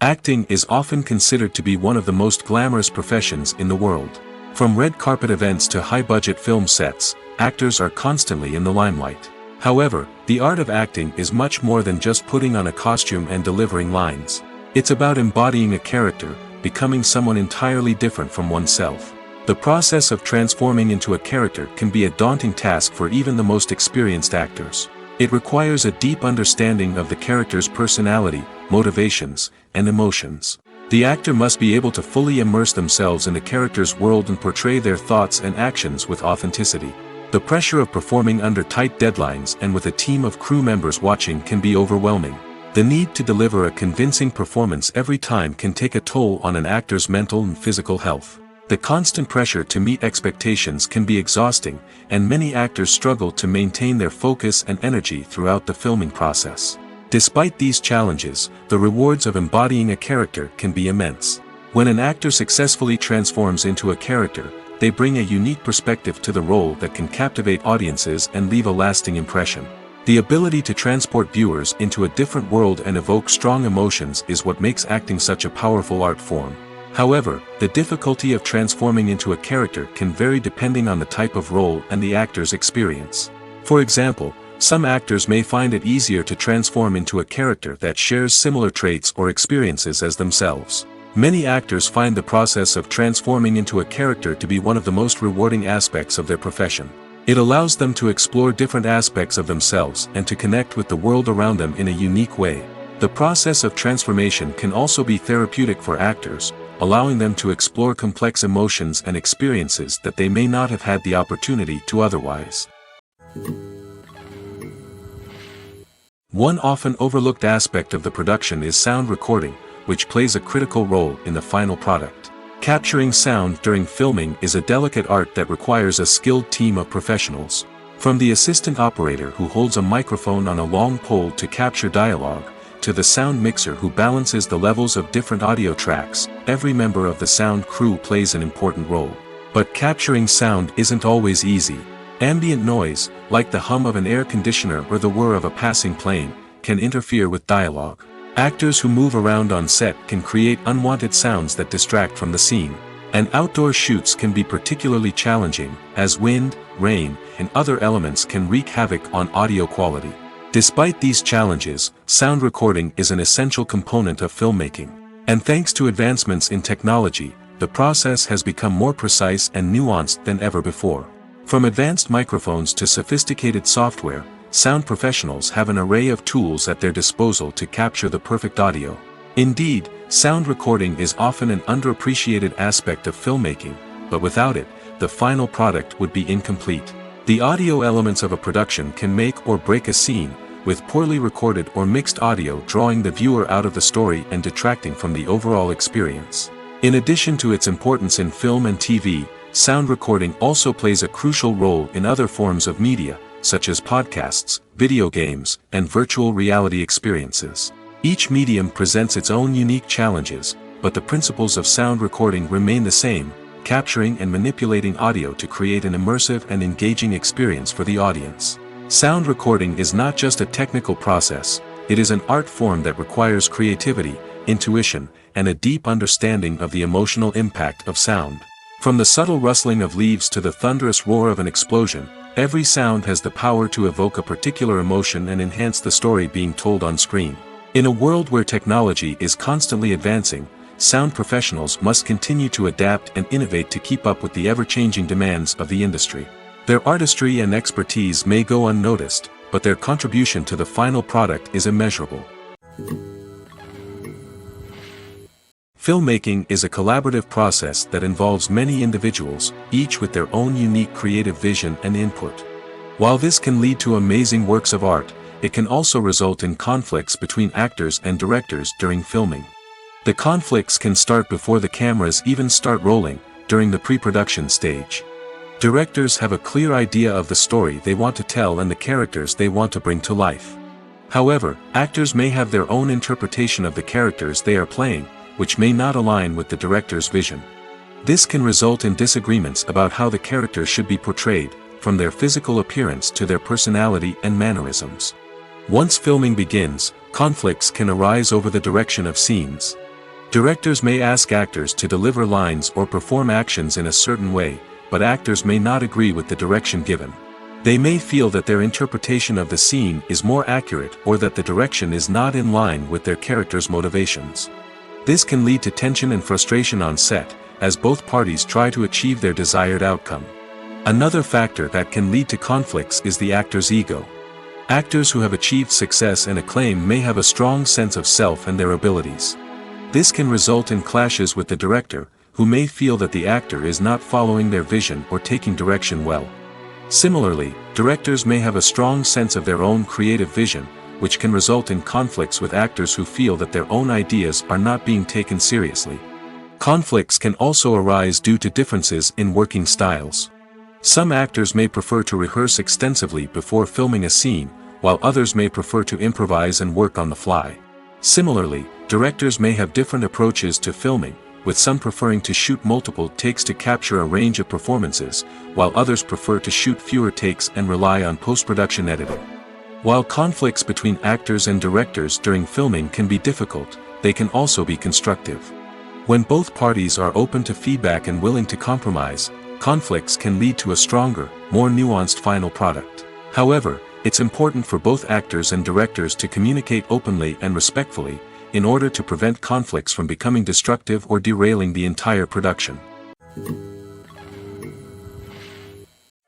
Acting is often considered to be one of the most glamorous professions in the world. From red carpet events to high-budget film sets, actors are constantly in the limelight. However, the art of acting is much more than just putting on a costume and delivering lines. It's about embodying a character, becoming someone entirely different from oneself. The process of transforming into a character can be a daunting task for even the most experienced actors. It requires a deep understanding of the character's personality, motivations, and emotions. The actor must be able to fully immerse themselves in the character's world and portray their thoughts and actions with authenticity. The pressure of performing under tight deadlines and with a team of crew members watching can be overwhelming. The need to deliver a convincing performance every time can take a toll on an actor's mental and physical health. The constant pressure to meet expectations can be exhausting, and many actors struggle to maintain their focus and energy throughout the filming process. Despite these challenges, the rewards of embodying a character can be immense. When an actor successfully transforms into a character, they bring a unique perspective to the role that can captivate audiences and leave a lasting impression. The ability to transport viewers into a different world and evoke strong emotions is what makes acting such a powerful art form. However, the difficulty of transforming into a character can vary depending on the type of role and the actor's experience. For example, some actors may find it easier to transform into a character that shares similar traits or experiences as themselves. Many actors find the process of transforming into a character to be one of the most rewarding aspects of their profession. It allows them to explore different aspects of themselves and to connect with the world around them in a unique way. The process of transformation can also be therapeutic for actors, allowing them to explore complex emotions and experiences that they may not have had the opportunity to otherwise. One often overlooked aspect of the production is sound recording, which plays a critical role in the final product. Capturing sound during filming is a delicate art that requires a skilled team of professionals. From the assistant operator who holds a microphone on a long pole to capture dialogue, to the sound mixer who balances the levels of different audio tracks, every member of the sound crew plays an important role. But capturing sound isn't always easy. Ambient noise, like the hum of an air conditioner or the whir of a passing plane, can interfere with dialogue. Actors who move around on set can create unwanted sounds that distract from the scene. And outdoor shoots can be particularly challenging, as wind, rain, and other elements can wreak havoc on audio quality. Despite these challenges, sound recording is an essential component of filmmaking. And thanks to advancements in technology, the process has become more precise and nuanced than ever before. From advanced microphones to sophisticated software, sound professionals have an array of tools at their disposal to capture the perfect audio. Indeed, sound recording is often an underappreciated aspect of filmmaking, but without it, the final product would be incomplete. The audio elements of a production can make or break a scene, with poorly recorded or mixed audio drawing the viewer out of the story and detracting from the overall experience. In addition to its importance in film and TV, sound recording also plays a crucial role in other forms of media, such as podcasts, video games, and virtual reality experiences. Each medium presents its own unique challenges, but the principles of sound recording remain the same, capturing and manipulating audio to create an immersive and engaging experience for the audience. Sound recording is not just a technical process, it is an art form that requires creativity, intuition, and a deep understanding of the emotional impact of sound. From the subtle rustling of leaves to the thunderous roar of an explosion, every sound has the power to evoke a particular emotion and enhance the story being told on screen. In a world where technology is constantly advancing, sound professionals must continue to adapt and innovate to keep up with the ever-changing demands of the industry. Their artistry and expertise may go unnoticed, but their contribution to the final product is immeasurable. Filmmaking is a collaborative process that involves many individuals, each with their own unique creative vision and input. While this can lead to amazing works of art, it can also result in conflicts between actors and directors during filming. The conflicts can start before the cameras even start rolling, during the pre-production stage. Directors have a clear idea of the story they want to tell and the characters they want to bring to life. However, actors may have their own interpretation of the characters they are playing, which may not align with the director's vision. This can result in disagreements about how the characters should be portrayed, from their physical appearance to their personality and mannerisms. Once filming begins, conflicts can arise over the direction of scenes. Directors may ask actors to deliver lines or perform actions in a certain way, but actors may not agree with the direction given. They may feel that their interpretation of the scene is more accurate or that the direction is not in line with their character's motivations. This can lead to tension and frustration on set, as both parties try to achieve their desired outcome. Another factor that can lead to conflicts is the actor's ego. Actors who have achieved success and acclaim may have a strong sense of self and their abilities. This can result in clashes with the director, who may feel that the actor is not following their vision or taking direction well. Similarly, directors may have a strong sense of their own creative vision, which can result in conflicts with actors who feel that their own ideas are not being taken seriously. Conflicts can also arise due to differences in working styles. Some actors may prefer to rehearse extensively before filming a scene, while others may prefer to improvise and work on the fly. Similarly, directors may have different approaches to filming, with some preferring to shoot multiple takes to capture a range of performances, while others prefer to shoot fewer takes and rely on post-production editing. While conflicts between actors and directors during filming can be difficult, they can also be constructive. When both parties are open to feedback and willing to compromise, conflicts can lead to a stronger, more nuanced final product. However, it's important for both actors and directors to communicate openly and respectfully, in order to prevent conflicts from becoming destructive or derailing the entire production.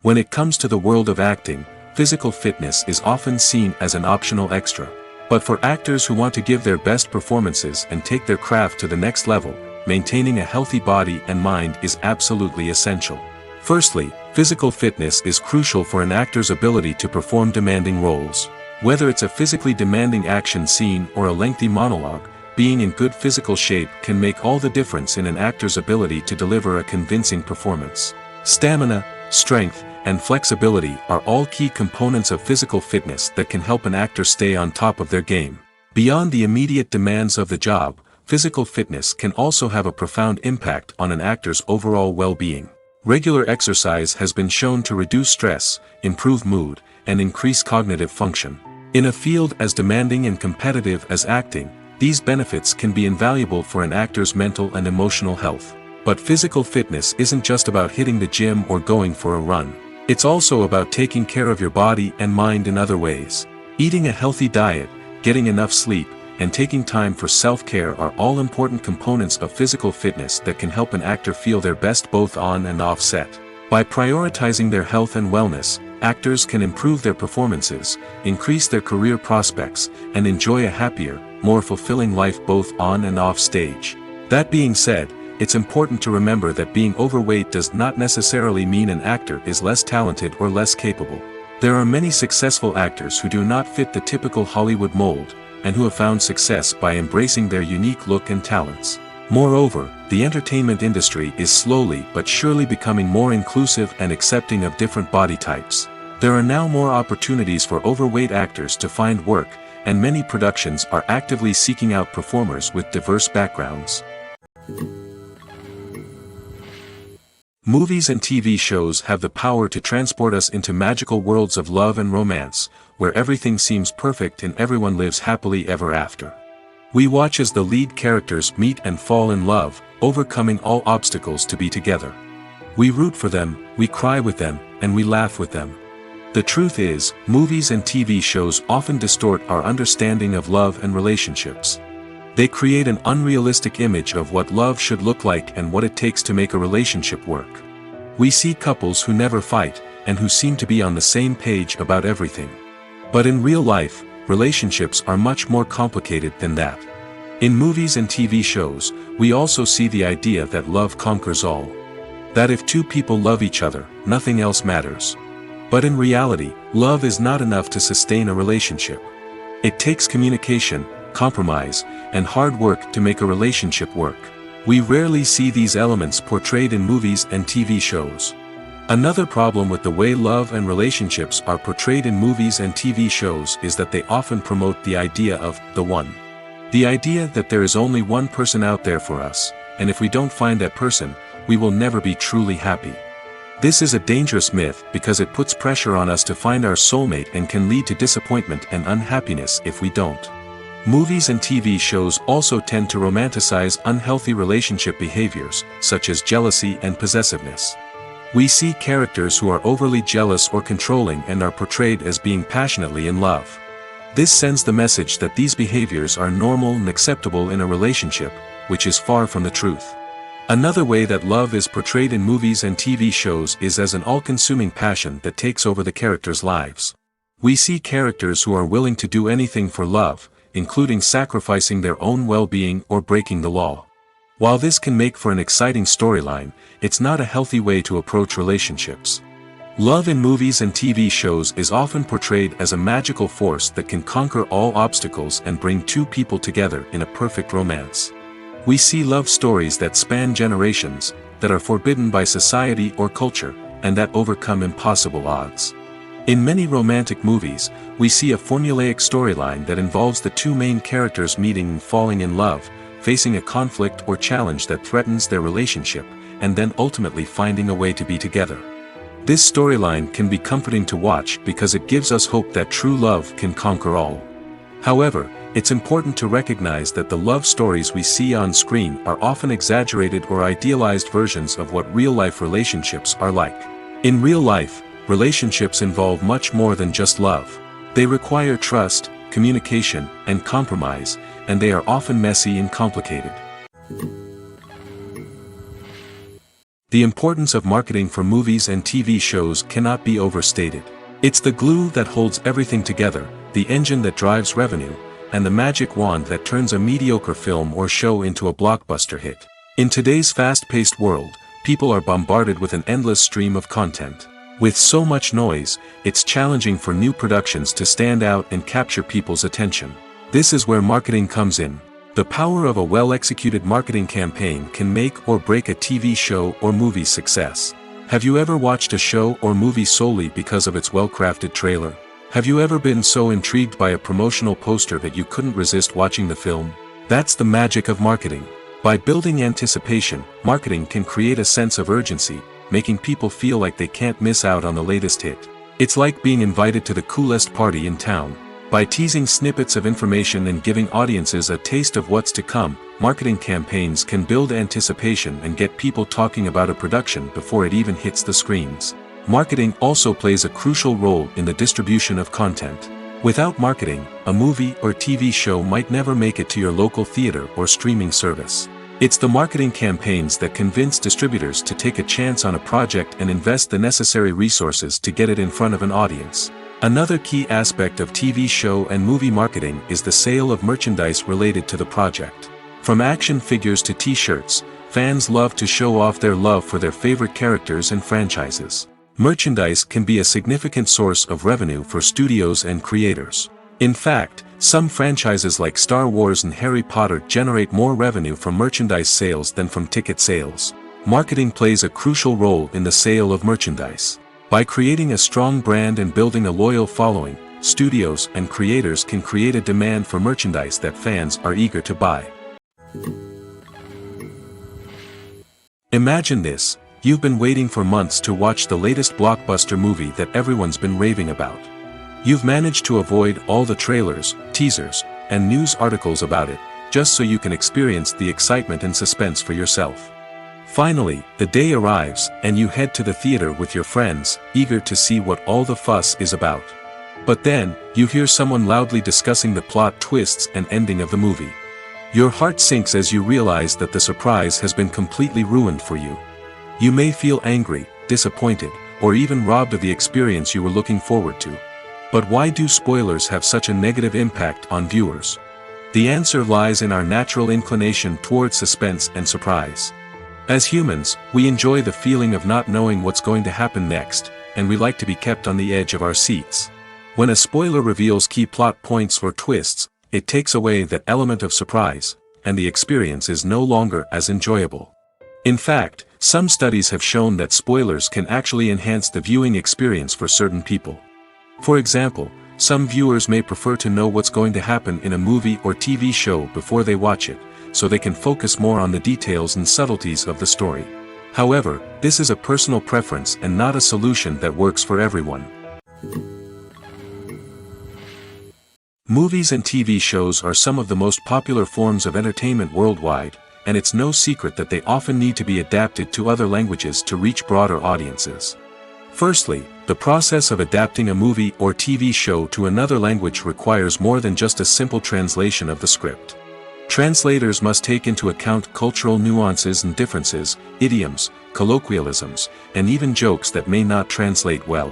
When it comes to the world of acting, physical fitness is often seen as an optional extra. But for actors who want to give their best performances and take their craft to the next level, maintaining a healthy body and mind is absolutely essential. Firstly, physical fitness is crucial for an actor's ability to perform demanding roles. Whether it's a physically demanding action scene or a lengthy monologue, being in good physical shape can make all the difference in an actor's ability to deliver a convincing performance. Stamina, strength, and flexibility are all key components of physical fitness that can help an actor stay on top of their game. Beyond the immediate demands of the job, physical fitness can also have a profound impact on an actor's overall well-being. Regular exercise has been shown to reduce stress, improve mood, and increase cognitive function. In a field as demanding and competitive as acting, these benefits can be invaluable for an actor's mental and emotional health. But physical fitness isn't just about hitting the gym or going for a run. It's also about taking care of your body and mind in other ways. Eating a healthy diet, getting enough sleep, and taking time for self-care are all important components of physical fitness that can help an actor feel their best both on and off set. By prioritizing their health and wellness, actors can improve their performances, increase their career prospects, and enjoy a happier, more fulfilling life both on and off stage. That being said, it's important to remember that being overweight does not necessarily mean an actor is less talented or less capable. There are many successful actors who do not fit the typical Hollywood mold, and who have found success by embracing their unique look and talents. Moreover, the entertainment industry is slowly but surely becoming more inclusive and accepting of different body types. There are now more opportunities for overweight actors to find work, and many productions are actively seeking out performers with diverse backgrounds. Movies and TV shows have the power to transport us into magical worlds of love and romance, where everything seems perfect and everyone lives happily ever after. We watch as the lead characters meet and fall in love, overcoming all obstacles to be together. We root for them, we cry with them, and we laugh with them. The truth is, movies and TV shows often distort our understanding of love and relationships. They create an unrealistic image of what love should look like and what it takes to make a relationship work. We see couples who never fight, and who seem to be on the same page about everything. But in real life, relationships are much more complicated than that. In movies and TV shows, we also see the idea that love conquers all. That if two people love each other, nothing else matters. But in reality, love is not enough to sustain a relationship. It takes communication, compromise, and hard work to make a relationship work. We rarely see these elements portrayed in movies and TV shows. Another problem with the way love and relationships are portrayed in movies and TV shows is that they often promote the idea of the one. The idea that there is only one person out there for us, and if we don't find that person, we will never be truly happy. This is a dangerous myth because it puts pressure on us to find our soulmate and can lead to disappointment and unhappiness if we don't. Movies and TV shows also tend to romanticize unhealthy relationship behaviors, such as jealousy and possessiveness. We see characters who are overly jealous or controlling and are portrayed as being passionately in love. This sends the message that these behaviors are normal and acceptable in a relationship, which is far from the truth. Another way that love is portrayed in movies and TV shows is as an all-consuming passion that takes over the characters' lives. We see characters who are willing to do anything for love, including sacrificing their own well-being or breaking the law. While this can make for an exciting storyline, it's not a healthy way to approach relationships. Love in movies and TV shows is often portrayed as a magical force that can conquer all obstacles and bring two people together in a perfect romance. We see love stories that span generations, that are forbidden by society or culture, and that overcome impossible odds. In many romantic movies, we see a formulaic storyline that involves the two main characters meeting and falling in love, facing a conflict or challenge that threatens their relationship, and then ultimately finding a way to be together. This storyline can be comforting to watch because it gives us hope that true love can conquer all. However, it's important to recognize that the love stories we see on screen are often exaggerated or idealized versions of what real-life relationships are like. In real life, relationships involve much more than just love. They require trust, communication, and compromise, and they are often messy and complicated. The importance of marketing for movies and TV shows cannot be overstated. It's the glue that holds everything together, the engine that drives revenue, and the magic wand that turns a mediocre film or show into a blockbuster hit. In today's fast-paced world, people are bombarded with an endless stream of content. With so much noise, it's challenging for new productions to stand out and capture people's attention. This is where marketing comes in. The power of a well-executed marketing campaign can make or break a TV show or movie's success. Have you ever watched a show or movie solely because of its well-crafted trailer? Have you ever been so intrigued by a promotional poster that you couldn't resist watching the film? That's the magic of marketing. By building anticipation, marketing can create a sense of urgency, making people feel like they can't miss out on the latest hit. It's like being invited to the coolest party in town. By teasing snippets of information and giving audiences a taste of what's to come, marketing campaigns can build anticipation and get people talking about a production before it even hits the screens. Marketing also plays a crucial role in the distribution of content. Without marketing, a movie or TV show might never make it to your local theater or streaming service. It's the marketing campaigns that convince distributors to take a chance on a project and invest the necessary resources to get it in front of an audience. Another key aspect of TV show and movie marketing is the sale of merchandise related to the project. From action figures to t-shirts, fans love to show off their love for their favorite characters and franchises. Merchandise can be a significant source of revenue for studios and creators. In fact, some franchises like Star Wars and Harry Potter generate more revenue from merchandise sales than from ticket sales. Marketing plays a crucial role in the sale of merchandise. By creating a strong brand and building a loyal following, studios and creators can create a demand for merchandise that fans are eager to buy. Imagine this. You've been waiting for months to watch the latest blockbuster movie that everyone's been raving about. You've managed to avoid all the trailers, teasers, and news articles about it, just so you can experience the excitement and suspense for yourself. Finally, the day arrives, and you head to the theater with your friends, eager to see what all the fuss is about. But then, you hear someone loudly discussing the plot twists and ending of the movie. Your heart sinks as you realize that the surprise has been completely ruined for you. You may feel angry, disappointed, or even robbed of the experience you were looking forward to. But why do spoilers have such a negative impact on viewers? The answer lies in our natural inclination toward suspense and surprise. As humans, we enjoy the feeling of not knowing what's going to happen next, and we like to be kept on the edge of our seats. When a spoiler reveals key plot points or twists, it takes away that element of surprise, and the experience is no longer as enjoyable. In fact, some studies have shown that spoilers can actually enhance the viewing experience for certain people. For example, some viewers may prefer to know what's going to happen in a movie or TV show before they watch it, so they can focus more on the details and subtleties of the story. However, this is a personal preference and not a solution that works for everyone. Movies and TV shows are some of the most popular forms of entertainment worldwide, and it's no secret that they often need to be adapted to other languages to reach broader audiences. Firstly, the process of adapting a movie or TV show to another language requires more than just a simple translation of the script. Translators must take into account cultural nuances and differences, idioms, colloquialisms, and even jokes that may not translate well.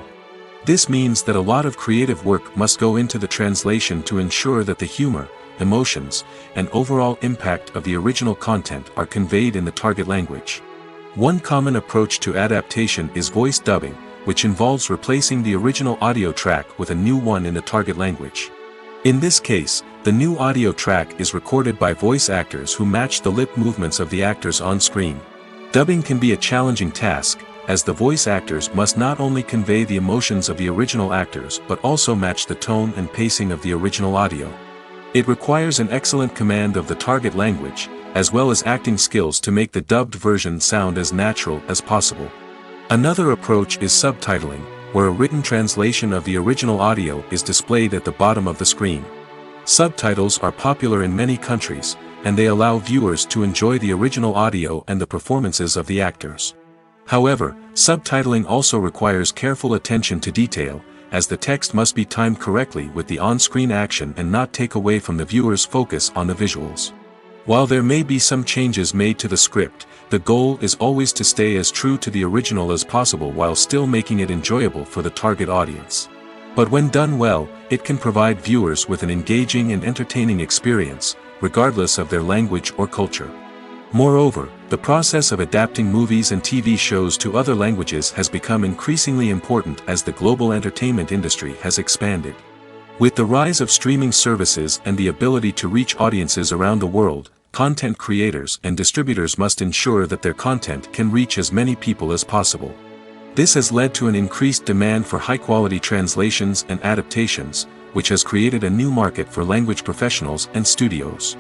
This means that a lot of creative work must go into the translation to ensure that the humor, emotions, and overall impact of the original content are conveyed in the target language. One common approach to adaptation is voice dubbing, which involves replacing the original audio track with a new one in the target language. In this case, the new audio track is recorded by voice actors who match the lip movements of the actors on screen. Dubbing can be a challenging task, as the voice actors must not only convey the emotions of the original actors but also match the tone and pacing of the original audio. It requires an excellent command of the target language, as well as acting skills to make the dubbed version sound as natural as possible. Another approach is subtitling, where a written translation of the original audio is displayed at the bottom of the screen. Subtitles are popular in many countries, and they allow viewers to enjoy the original audio and the performances of the actors. However, subtitling also requires careful attention to detail, as the text must be timed correctly with the on-screen action and not take away from the viewer's focus on the visuals. While there may be some changes made to the script, the goal is always to stay as true to the original as possible while still making it enjoyable for the target audience. But when done well, it can provide viewers with an engaging and entertaining experience, regardless of their language or culture. Moreover, the process of adapting movies and TV shows to other languages has become increasingly important as the global entertainment industry has expanded. With the rise of streaming services and the ability to reach audiences around the world, content creators and distributors must ensure that their content can reach as many people as possible. This has led to an increased demand for high-quality translations and adaptations, which has created a new market for language professionals and studios.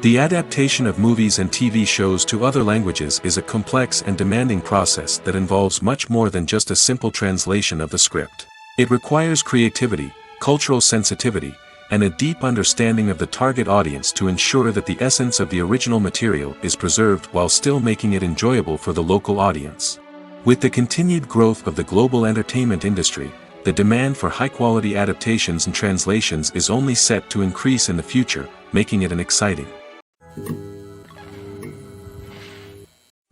The adaptation of movies and TV shows to other languages is a complex and demanding process that involves much more than just a simple translation of the script. It requires creativity, cultural sensitivity, and a deep understanding of the target audience to ensure that the essence of the original material is preserved while still making it enjoyable for the local audience. With the continued growth of the global entertainment industry, the demand for high-quality adaptations and translations is only set to increase in the future, making it an exciting.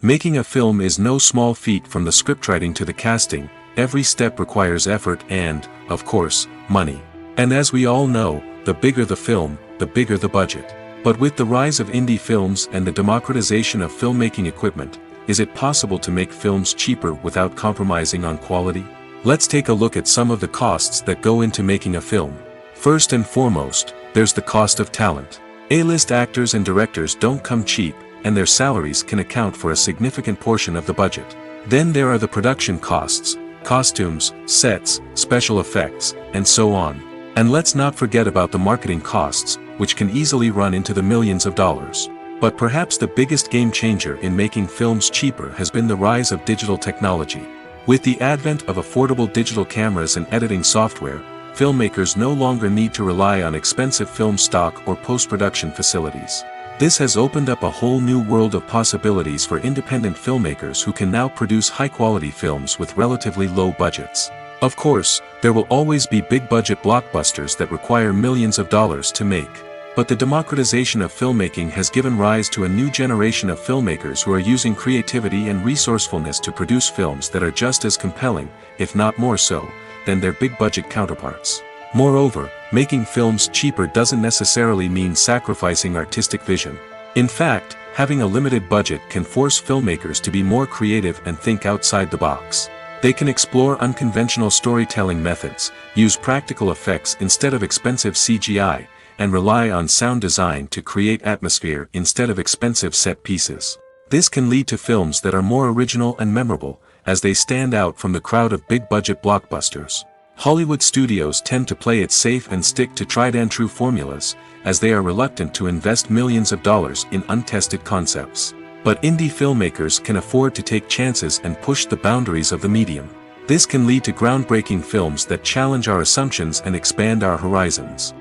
Making a film is no small feat. From the scriptwriting to the casting, every step requires effort and, of course, money. And as we all know, the bigger the film, the bigger the budget. But with the rise of indie films and the democratization of filmmaking equipment, is it possible to make films cheaper without compromising on quality? Let's take a look at some of the costs that go into making a film. First and foremost, there's the cost of talent. A-list actors and directors don't come cheap, and their salaries can account for a significant portion of the budget. Then there are the production costs, costumes, sets, special effects, and so on. And let's not forget about the marketing costs, which can easily run into the millions of dollars. But perhaps the biggest game changer in making films cheaper has been the rise of digital technology. With the advent of affordable digital cameras and editing software, filmmakers no longer need to rely on expensive film stock or post-production facilities. This has opened up a whole new world of possibilities for independent filmmakers who can now produce high-quality films with relatively low budgets. Of course, there will always be big-budget blockbusters that require millions of dollars to make. But the democratization of filmmaking has given rise to a new generation of filmmakers who are using creativity and resourcefulness to produce films that are just as compelling, if not more so, than their big-budget counterparts. Moreover, making films cheaper doesn't necessarily mean sacrificing artistic vision. In fact, having a limited budget can force filmmakers to be more creative and think outside the box. They can explore unconventional storytelling methods, use practical effects instead of expensive CGI, and rely on sound design to create atmosphere instead of expensive set pieces. This can lead to films that are more original and memorable, as they stand out from the crowd of big-budget blockbusters. Hollywood studios tend to play it safe and stick to tried-and-true formulas, as they are reluctant to invest millions of dollars in untested concepts. But indie filmmakers can afford to take chances and push the boundaries of the medium. This can lead to groundbreaking films that challenge our assumptions and expand our horizons.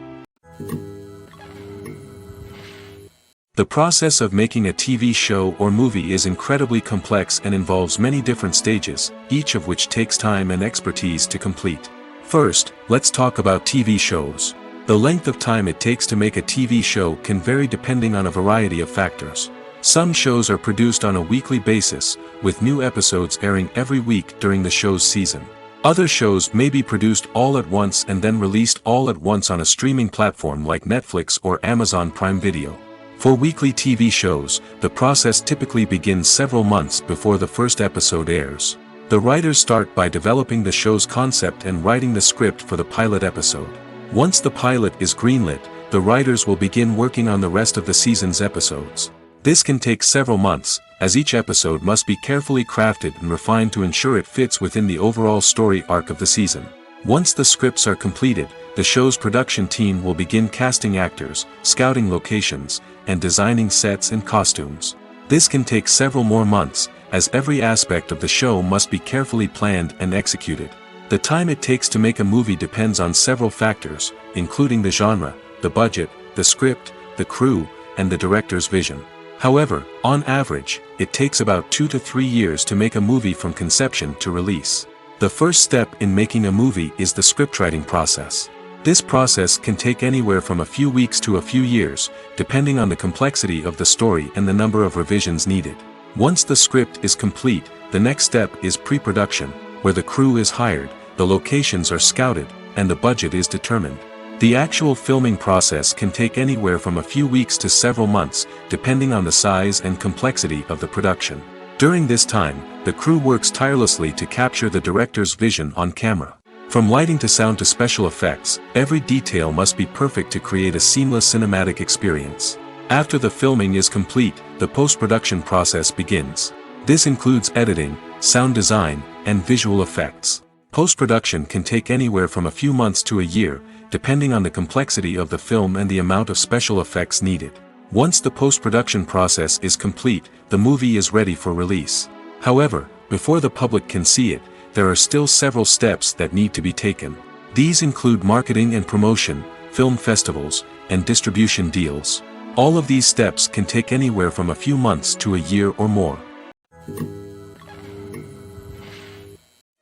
The process of making a TV show or movie is incredibly complex and involves many different stages, each of which takes time and expertise to complete. First, let's talk about TV shows. The length of time it takes to make a TV show can vary depending on a variety of factors. Some shows are produced on a weekly basis, with new episodes airing every week during the show's season. Other shows may be produced all at once and then released all at once on a streaming platform like Netflix or Amazon Prime Video. For weekly TV shows, the process typically begins several months before the first episode airs. The writers start by developing the show's concept and writing the script for the pilot episode. Once the pilot is greenlit, the writers will begin working on the rest of the season's episodes. This can take several months, as each episode must be carefully crafted and refined to ensure it fits within the overall story arc of the season. Once the scripts are completed, the show's production team will begin casting actors, scouting locations, and designing sets and costumes. This can take several more months, as every aspect of the show must be carefully planned and executed. The time it takes to make a movie depends on several factors, including the genre, the budget, the script, the crew, and the director's vision. However, on average, it takes about 2 to 3 years to make a movie from conception to release. The first step in making a movie is the scriptwriting process. This process can take anywhere from a few weeks to a few years, depending on the complexity of the story and the number of revisions needed. Once the script is complete, the next step is pre-production, where the crew is hired, the locations are scouted, and the budget is determined. The actual filming process can take anywhere from a few weeks to several months, depending on the size and complexity of the production. During this time, the crew works tirelessly to capture the director's vision on camera. From lighting to sound to special effects, every detail must be perfect to create a seamless cinematic experience. After the filming is complete, the post-production process begins. This includes editing, sound design, and visual effects. Post-production can take anywhere from a few months to a year, depending on the complexity of the film and the amount of special effects needed. Once the post-production process is complete, the movie is ready for release. However, before the public can see it, there are still several steps that need to be taken. These include marketing and promotion, film festivals, and distribution deals. All of these steps can take anywhere from a few months to a year or more.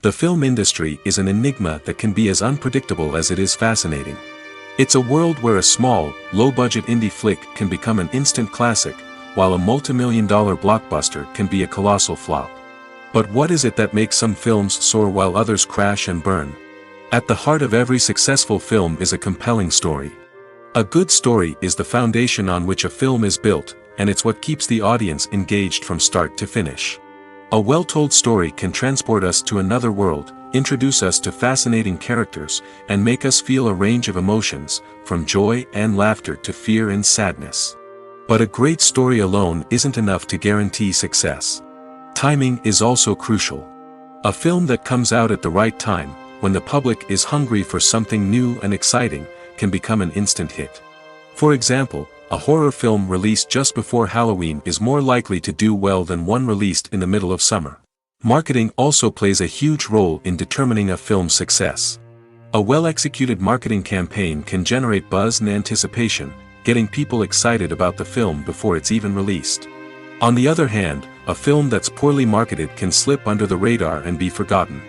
The film industry is an enigma that can be as unpredictable as it is fascinating. It's a world where a small, low-budget indie flick can become an instant classic, while a multi-million-dollar blockbuster can be a colossal flop. But what is it that makes some films soar while others crash and burn? At the heart of every successful film is a compelling story. A good story is the foundation on which a film is built, and it's what keeps the audience engaged from start to finish. A well-told story can transport us to another world, introduce us to fascinating characters, and make us feel a range of emotions, from joy and laughter to fear and sadness. But a great story alone isn't enough to guarantee success. Timing is also crucial. A film that comes out at the right time, when the public is hungry for something new and exciting, can become an instant hit. For example, a horror film released just before Halloween is more likely to do well than one released in the middle of summer. Marketing also plays a huge role in determining a film's success. A well-executed marketing campaign can generate buzz and anticipation, getting people excited about the film before it's even released. On the other hand, a film that's poorly marketed can slip under the radar and be forgotten.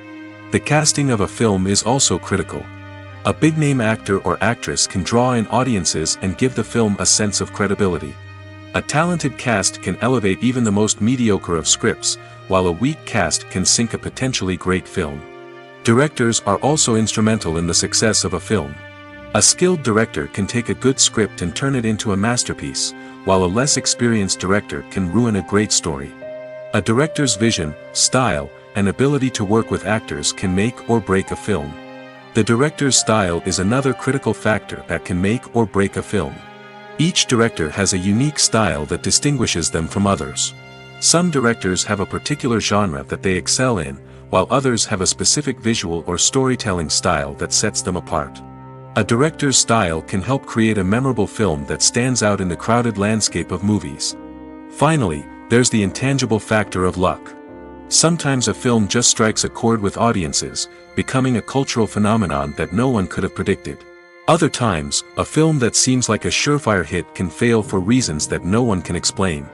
The casting of a film is also critical. A big-name actor or actress can draw in audiences and give the film a sense of credibility. A talented cast can elevate even the most mediocre of scripts, while a weak cast can sink a potentially great film. Directors are also instrumental in the success of a film. A skilled director can take a good script and turn it into a masterpiece, while a less experienced director can ruin a great story. A director's vision, style, and ability to work with actors can make or break a film. The director's style is another critical factor that can make or break a film. Each director has a unique style that distinguishes them from others. Some directors have a particular genre that they excel in, while others have a specific visual or storytelling style that sets them apart. A director's style can help create a memorable film that stands out in the crowded landscape of movies. Finally, there's the intangible factor of luck. Sometimes a film just strikes a chord with audiences, becoming a cultural phenomenon that no one could have predicted. Other times, a film that seems like a surefire hit can fail for reasons that no one can explain.